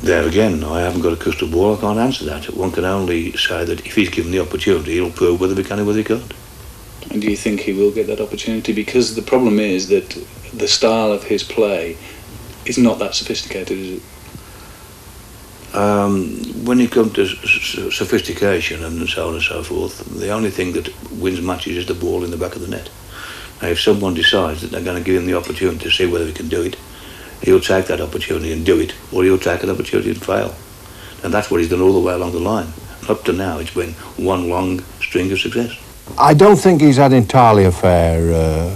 There again, I haven't got a crystal ball, I can't answer that. One can only say that if he's given the opportunity, he'll prove whether he can or whether he can't. And do you think he will get that opportunity? Because the problem is that the style of his play is not that sophisticated, is it? When you come to sophistication and so on and so forth, the only thing that wins matches is the ball in the back of the net. Now, if someone decides that they're going to give him the opportunity to see whether he can do it, he'll take that opportunity and do it, or he'll take an opportunity and fail. And that's what he's done all the way along the line. And up to now, it's been one long string of success. I don't think he's had entirely a fair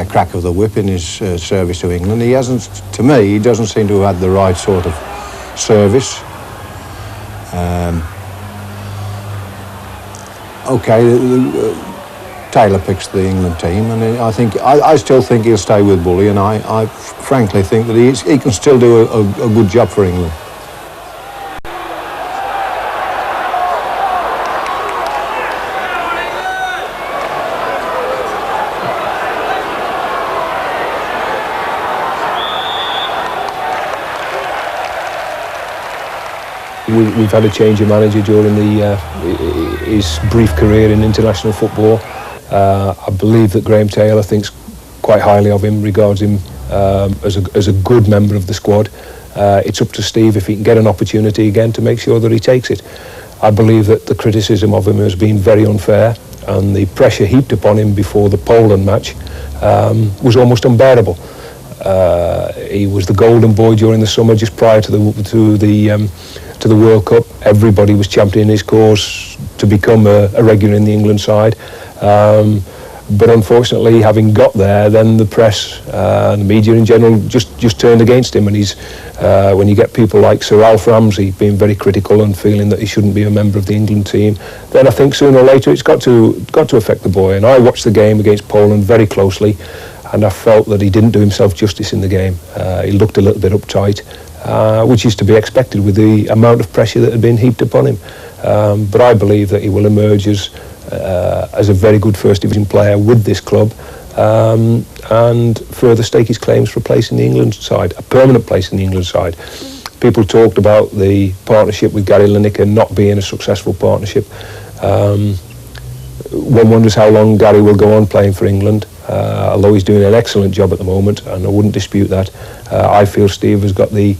crack of the whip in his service to England. He hasn't, to me, he doesn't seem to have had the right sort of service. Taylor picks the England team, and I still think he'll stay with Bully, and I frankly think that he can still do a good job for England. We've had a change of manager during his brief career in international football. I believe that Graham Taylor thinks quite highly of him, regards him as a good member of the squad. It's up to Steve, if he can get an opportunity again, to make sure that he takes it. I believe that the criticism of him has been very unfair, and the pressure heaped upon him before the Poland match was almost unbearable. He was the golden boy during the summer, just prior to the World Cup. Everybody was championing his cause to become a regular in the England side. But unfortunately, having got there, then the press, the media in general, just turned against him. And when you get people like Sir Alf Ramsey being very critical and feeling that he shouldn't be a member of the England team, then I think sooner or later it's got to affect the boy. And I watched the game against Poland very closely, and I felt that he didn't do himself justice in the game. He looked a little bit uptight, which is to be expected with the amount of pressure that had been heaped upon him. But I believe that he will emerge as a very good first division player with this club, and further stake his claims for a place in the England side, a permanent place in the England side. People talked about the partnership with Gary Lineker not being a successful partnership. One wonders how long Gary will go on playing for England, although he's doing an excellent job at the moment, and I wouldn't dispute that. I feel Steve has got the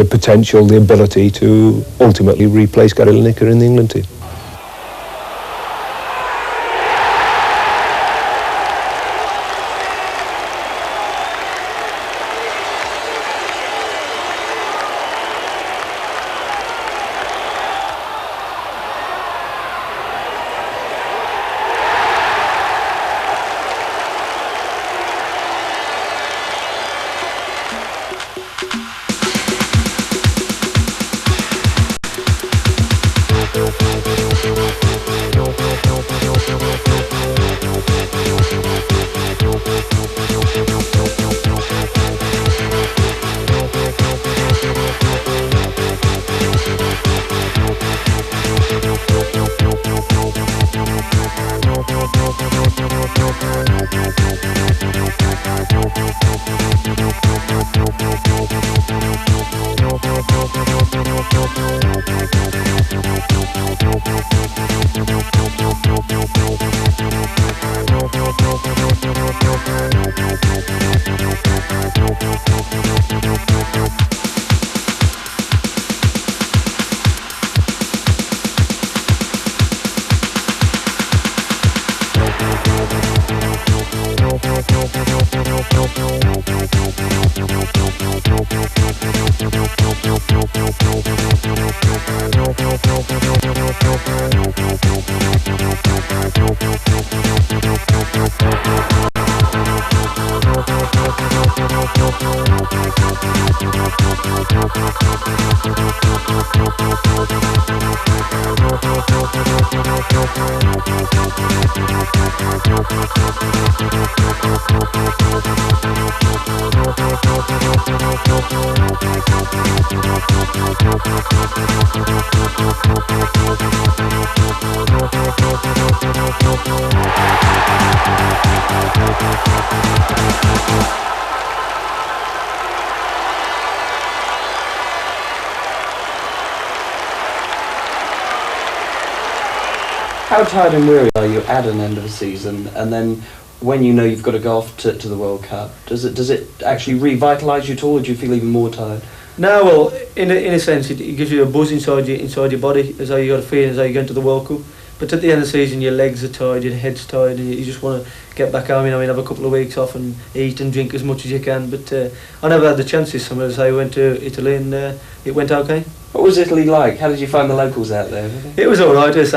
potential, the ability to ultimately replace Gary Lineker in the England team. How tired and weary are you at an end of a season, and then when you know you've got to go off to the World Cup, does it actually revitalise you at all, or do you feel even more tired? No, well, in a sense, it gives you a buzz inside your body, as though you got a feeling as though you're going to the World Cup. But at the end of the season, your legs are tired, your head's tired, and you just want to get back home. Have a couple of weeks off and eat and drink as much as you can. But I never had the chance this summer, as I went to Italy, and it went okay. What was Italy like? How did you find the locals out there? It was all right. As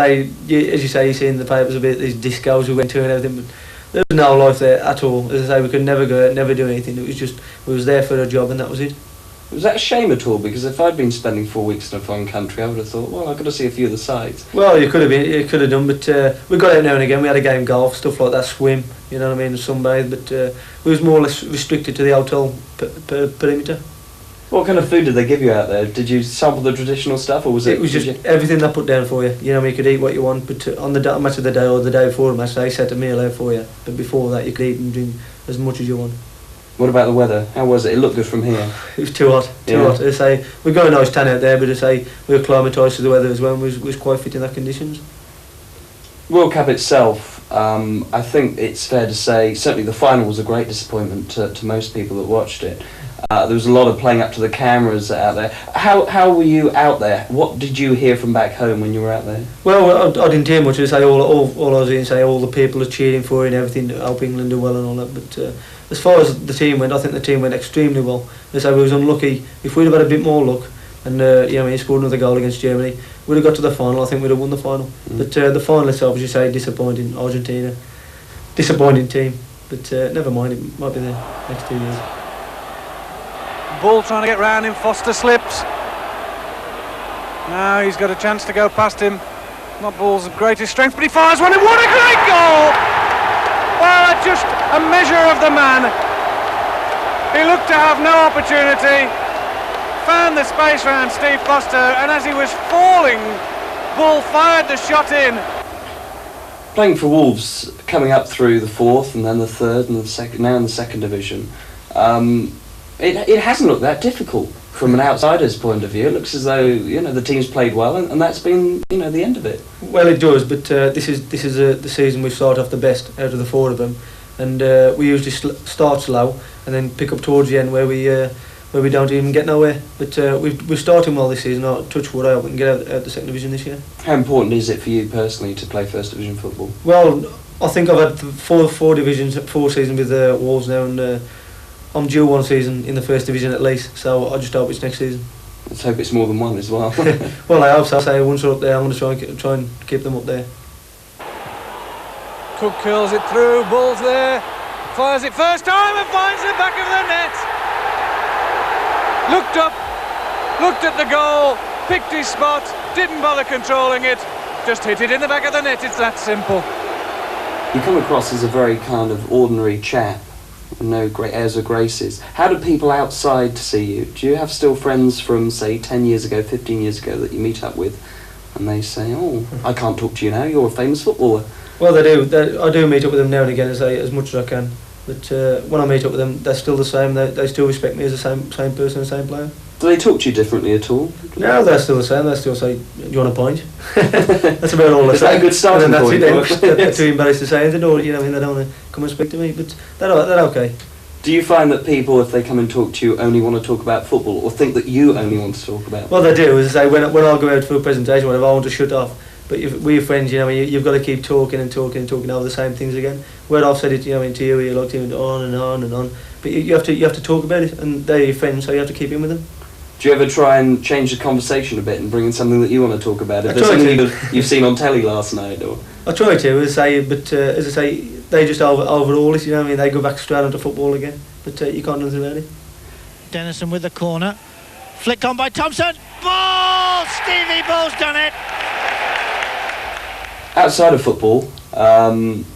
you say, you see in the papers a bit these discos we went to and everything, but there was no life there at all. As I say, we could never go out, never do anything. It was just we was there for a job, and that was it. Was that a shame at all? Because if I'd been spending 4 weeks in a foreign country, I would have thought, well, I've got to see a few of the sights. Well, you could have done, but we got out now and again. We had a game of golf, stuff like that, swim, you know what I mean, sunbathe. But we was more or less restricted to the hotel perimeter. What kind of food did they give you out there? Did you sample the traditional stuff, or was it? It was just everything they put down for you. You know, you could eat what you want, but on the match of the day or the day before the match, they set a meal out for you. But before that, you could eat and drink as much as you want. What about the weather? How was it? It looked good from here. It was too hot, too hot. As I say, we got a nice tan out there, but as I say, we were acclimatised to the weather as well, and was quite fit in that conditions. World Cup itself, I think it's fair to say, certainly the final was a great disappointment to most people that watched it. There was a lot of playing up to the cameras out there. How were you out there? What did you hear from back home when you were out there? Well, I didn't hear much. As I say, all I was hearing say all the people are cheering for it and everything, hope England do well and all that. But as far as the team went, I think the team went extremely well. As I was unlucky. If we'd have had a bit more luck and he scored another goal against Germany, we'd have got to the final. I think we'd have won the final. But the final itself, as you say, disappointing. Argentina, disappointing team. But never mind, it might be the next 2 years. Bull trying to get round him, Foster slips. Now he's got a chance to go past him. Not Bull's greatest strength, but he fires one, and what a great goal! Well, just a measure of the man. He looked to have no opportunity, found the space round Steve Foster, and as he was falling, Bull fired the shot in. Playing for Wolves, coming up through the fourth and then the third and the second, now in the second division, it hasn't looked that difficult from an outsider's point of view. It looks as though the team's played well, and that's been the end of it. Well, it does, but this is the season we start off the best out of the four of them, and we usually start slow and then pick up towards the end where we don't even get nowhere. But we're starting well this season. Touch wood, I hope we can get out the second division this year. How important is it for you personally to play first division football? Well, I think I've had four seasons with Wolves now, and I'm due one season in the first division at least, so I just hope it's next season. Let's hope it's more than one as well. Well, I hope so. I say once we're up there, I'm going to try and keep them up there. Cook curls it through, Bull's there, fires it first time and finds the back of the net. Looked up, looked at the goal, picked his spot, didn't bother controlling it, just hit it in the back of the net. It's that simple. You come across as a very kind of ordinary chap. No great airs or graces. How do people outside see you? Do you have still friends from, say, 10 years ago, 15 years ago that you meet up with and they say, oh, I can't talk to you now, you're a famous footballer? Well, they do. I do meet up with them now and again as much as I can. But when I meet up with them, they're still the same. They still respect me as the same person, the same player. Do they talk to you differently at all? No, they're still the same. They still say, "Do you want a point?" That's about all they Is say. that a good starting and then point? that's it. They're too embarrassed to say anything, or you know, I mean, they don't want to come and speak to me. But they're okay. Do you find that people, if they come and talk to you, only want to talk about football, or think that you only want to talk about? Well, they do. As I say, when I go out for a presentation, whatever, I want to shut off. But with your friends, you know, you've got to keep talking and talking and talking over the same things again. Where I've said it, you know, to you, you like to on and on and on. But you have to talk about it, and they're your friends, so you have to keep in with them. Do you ever try and change the conversation a bit and bring in something that you want to talk about? If I there's try something to. that you've seen on telly last night, or I try to, as I say, but as I say, they just overall it, you know what I mean? They go back straight onto football again, but you can't do anything about it. Dennison with the corner. Flicked on by Thompson. Ball! Stevie Bull's done it. outside of football,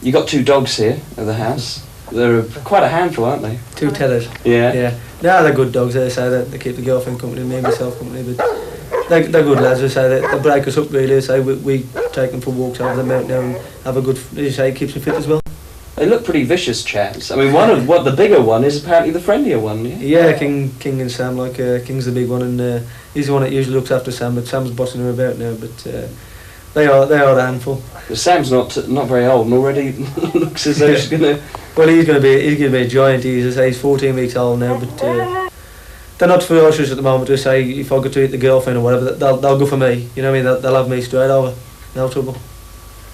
you got two dogs here at the house. They're quite a handful, aren't they? Two tellers. Yeah. Yeah. No, they're good dogs. They say that they keep the girlfriend company, me and myself company, but they're good lads. They say that they break us up really. They say we take them for walks over the mountain and have a good. As you say, it keeps them fit as well. They look pretty vicious chaps. I mean, the bigger one is apparently the friendlier one. Yeah. Yeah, King and Sam. Like King's the big one, and he's the one that usually looks after Sam. But Sam's bossing him about now. But they are a handful. But Sam's not very old and already looks as though she's gonna. Well, he's gonna be a giant. He's 14 weeks old now, but they're not ferocious at the moment. To say if I go to eat the girlfriend or whatever, they'll go for me. You know what I mean? They'll have me straight over. No trouble.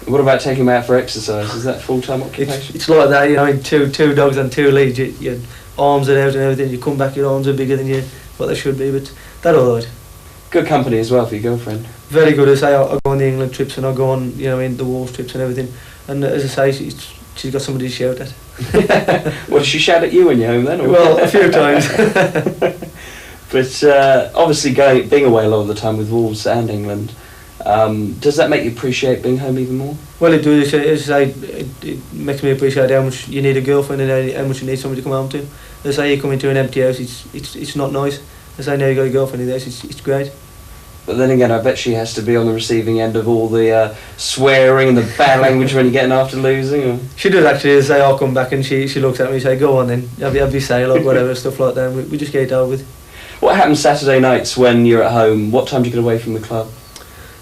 What about taking them out for exercise? Is that full-time occupation? It's like that, you know. Two dogs and two leads. Your arms are out and everything. You come back, your arms are bigger than what they should be. But they're all right. Good company as well for your girlfriend. Very good. As I say, I go on the England trips and I go on, in the Wolves trips and everything. And as I say, she's got somebody to shout at. Well, does she shout at you when you're home then? Or? Well, a few times. But obviously, being away a lot of the time with Wolves and England, does that make you appreciate being home even more? Well, it does. As I say, it makes me appreciate how much you need a girlfriend and how much you need somebody to come home to. As I say, you come into an empty house, it's not nice. As I say, now you got a girlfriend in there, it's great. But then again, I bet she has to be on the receiving end of all the swearing and the bad language when you're getting after losing. Or? She does actually. As I say, I'll come back and she looks at me and say, "Go on then, have your say," like whatever stuff like that. And we just get it over with. What happens Saturday nights when you're at home? What time do you get away from the club?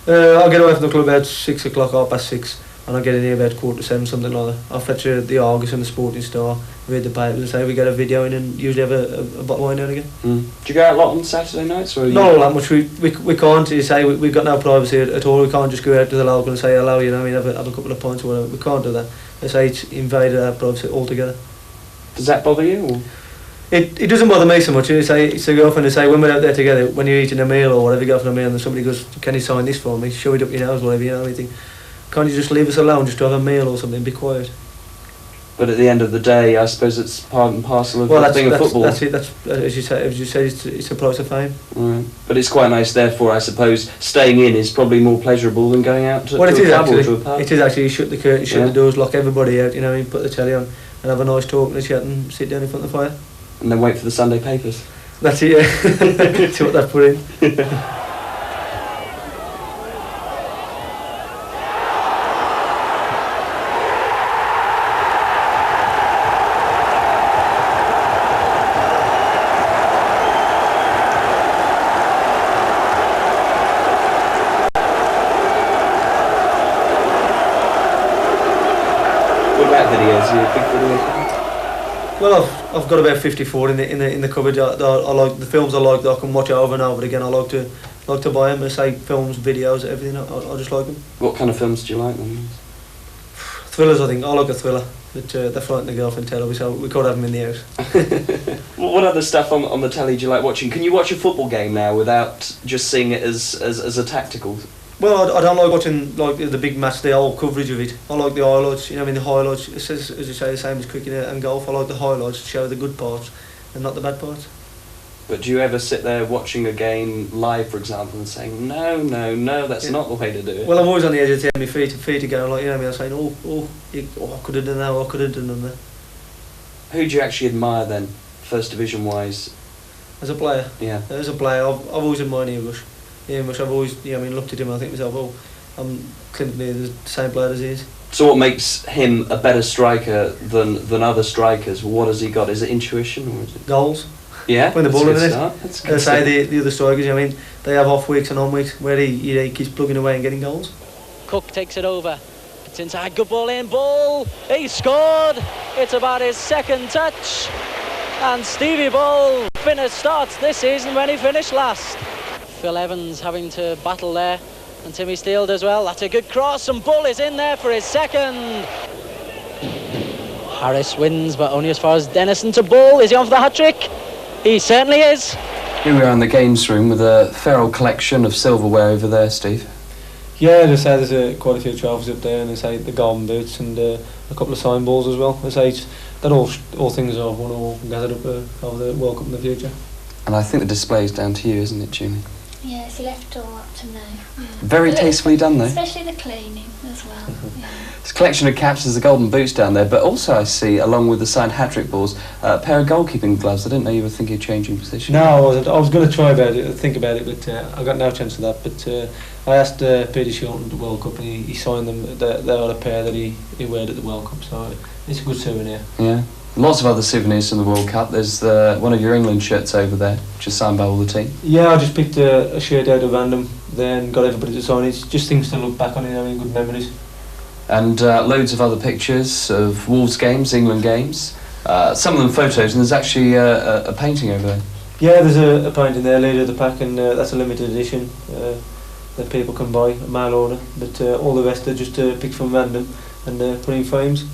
I'll get away from the club about 6 o'clock, 6:30, and I'll get in here about 7:15, something like that. I'll fetch the Argus and the Sporting Star, read the papers, and say we get a video in and usually have a bottle of wine out again. Do you go out a lot on Saturday nights? Or not all that much. We can't. You say we've got no privacy at all. We can't just go out to the local and say hello. You know, have a couple of pints or whatever. We can't do that. They say it's invaded our privacy altogether. Does that bother you? Or? It doesn't bother me so much. You say it's a girlfriend to say when we're out there together, when you're eating a meal or whatever, you go for a meal and somebody goes, "Can you sign this for me? Show it up your nose, whatever." You know, anything. Can't you just leave us alone, just to have a meal or something, be quiet? But at the end of the day, I suppose it's part and parcel of being a football. That's it. That's as you say. It's a price of fame. Right. But it's quite nice. Therefore, I suppose staying in is probably more pleasurable than going out to, well, to a club or to a pub. It is actually. You shut the curtain, shut the doors, lock everybody out. You know, you put the telly on and have a nice talk and a chat and sit down in front of the fire. And then wait for the Sunday papers. That's it. Yeah. See what they've put in. What about videos? Are you a big video fan? Well, I've got about 54 in the cupboard. I like the films I like that I can watch over and over again. I like to buy them. I say films, videos, everything. I just like them. What kind of films do you like then? Thrillers, I think. I like a thriller. But they frighten the girlfriend telly, so we can't have them in the house. What other stuff on the telly do you like watching? Can you watch a football game now without just seeing it as a tactical? Well, I don't like watching like the big match, the whole coverage of it. I like the highlights. You know, I mean the highlights. It's as you say, the same as cricket and golf. I like the highlights to show the good parts and not the bad parts. But do you ever sit there watching a game live, for example, and saying, no, that's not the way to do it? Well, I'm always on the edge of my feet to go, like, you know what I mean, I'm saying, I could have done that, I could have done that. Who do you actually admire then, First Division wise? As a player? Yeah. As a player, I've always admired Ian Rush. Ian Rush, I've always, looked at him and I think to myself, I'm clinically the same player as he is. So what makes him a better striker than other strikers? What has he got? Is it intuition or is it... Goals. Yeah, when the ball in that's it. good start. That's good As I say, start. the other strikers, I mean, they have off weeks and on weeks where he keeps plugging away and getting goals. Cook takes it over. It's inside, good ball in, Bull. He scored. It's about his second touch. And Stevie Bull starts this season when he finished last. Phil Evans having to battle there. And Timmy Steele as well. That's a good cross, and Bull is in there for his second. Harris wins, but only as far as Dennison to Bull. Is he on for the hat-trick? He certainly is. Here we are in the games room with a fair old collection of silverware over there, Steve. Yeah, as I say, there's quite a few trophies up there, and as I say, the golden boots and a couple of sign balls as well. As I say, that all things I've won or gathered up over the World Cup in the future. And I think the display is down to you, isn't it, Julie? Yes, he left it all up to me. Very tastefully done, though. Especially the cleaning as well. Yeah. There's a collection of caps, there's the golden boots down there, but also I see, along with the signed hat-trick balls, a pair of goalkeeping gloves. I didn't know you were thinking of changing position. No, I wasn't. I was going to think about it, but I got no chance of that. But I asked Peter Shilton at the World Cup, and he signed them. They are a pair that he wore at the World Cup, so it's a good souvenir. Yeah. Lots of other souvenirs from the World Cup. There's one of your England shirts over there, which is signed by all the team. Yeah, I just picked a shirt out of random, then got everybody to sign it. Just things to look back on, good memories. And loads of other pictures of Wolves games, England games. Some of them photos, and there's actually a painting over there. Yeah, there's a painting there, leader of the pack, and that's a limited edition that people can buy, a mail order. But all the rest are just picked from random and put in frames.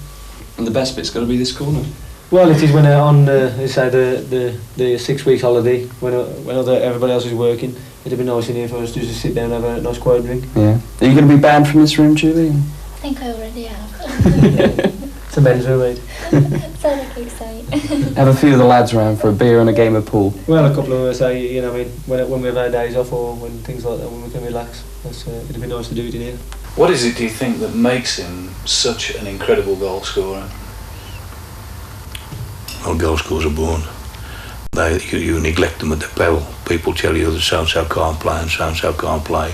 And the best bit's got to be this corner. Well, it is when on say the 6 week holiday when everybody else is working. It'd be nice in here for us just to sit down and have a nice quiet drink. Yeah. Are you going to be banned from this room, Julie? I think I already have. It's a men's room, mate. So I keep saying. Have a few of the lads around for a beer and a game of pool. Well, a couple of us say, when we have our days off or when things like that, when we can relax, it'd be nice to do it in here. What is it, do you think, that makes him such an incredible goal scorer? Well, goal scorers are born. You neglect them at the pedal. People tell you that so-and-so can't play and so-and-so can't play.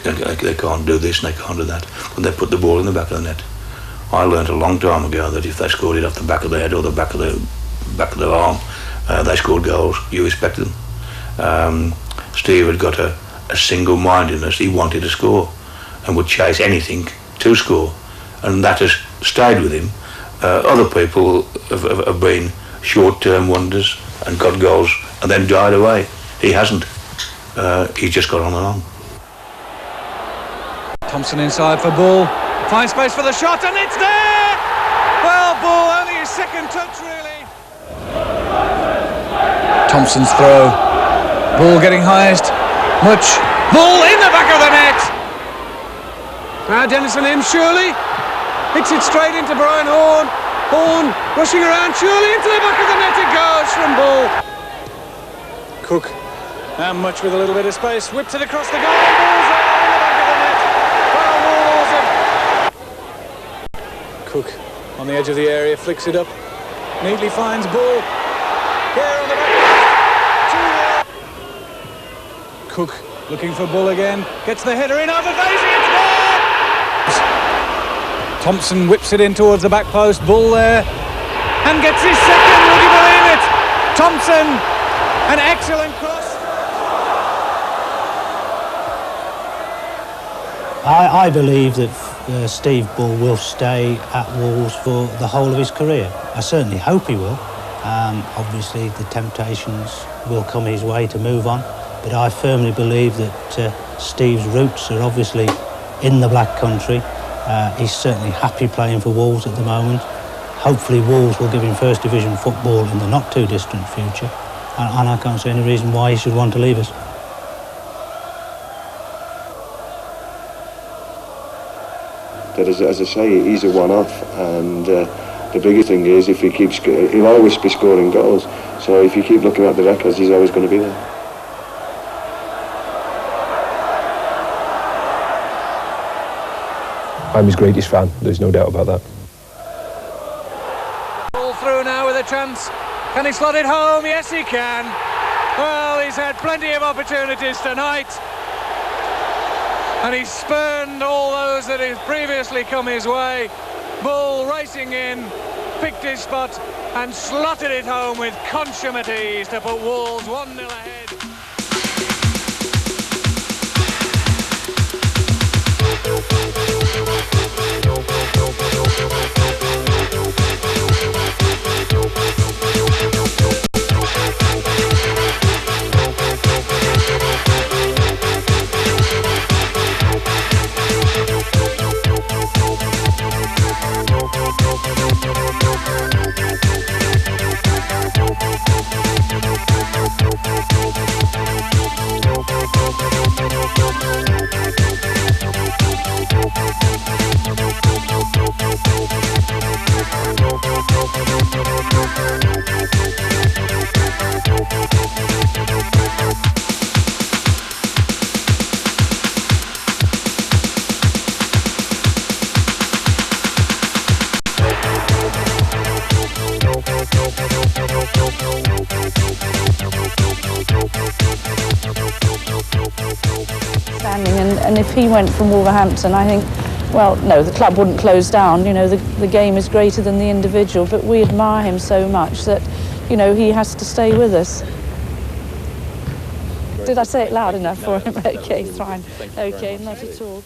They can't do this and they can't do that. But they put the ball in the back of the net. I learnt a long time ago that if they scored it off the back of the head or the back of their arm, they scored goals. You respected them. Steve had got a single-mindedness. He wanted to score and would chase anything to score. And that has stayed with him. Other people have been short-term wonders and got goals and then died away. He hasn't. He's just got on and on. Thompson inside for Bull. Finds space for the shot and it's there! Well, Bull, only his second touch, really. Thompson's throw. Bull getting highest. Much. Bull in the back of the net! Now Dennison in, surely. Hits it straight into Brian Horn. Horn rushing around, surely into the back of the net it goes from Bull. Cook. And Much with a little bit of space. Whips it across the goal. Bull's there in the back of the net. Well, Wolves. Cook on the edge of the area, flicks it up. Neatly finds Bull. Here on the back. 2-0. Cook looking for Bull again. Gets the header in over Vasey. It's there! Thompson whips it in towards the back post. Bull there. And gets his second. Would you believe it? Thompson. An excellent cross. I believe that Steve Bull will stay at Wolves for the whole of his career. I certainly hope he will. Obviously, the temptations will come his way to move on, but I firmly believe that Steve's roots are obviously in the Black Country. He's certainly happy playing for Wolves at the moment. Hopefully, Wolves will give him First Division football in the not-too-distant future, and I can't see any reason why he should want to leave us. That as I say, he's a one-off, and the bigger thing is if he'll always be scoring goals. So if you keep looking at the records, he's always going to be there. I'm his greatest fan, there's no doubt about that. Ball through now with a chance. Can he slot it home? Yes, he can. Well, he's had plenty of opportunities tonight. And he's spurned all those that have previously come his way. Bull racing in, picked his spot and slotted it home with consummate ease to put Wolves 1-0 ahead. And if he went from Wolverhampton, I think, well, no, the club wouldn't close down. You know, the game is greater than the individual, but we admire him so much that, you know, he has to stay with us. Did I say it loud enough for him? Okay, fine. Okay, not at all.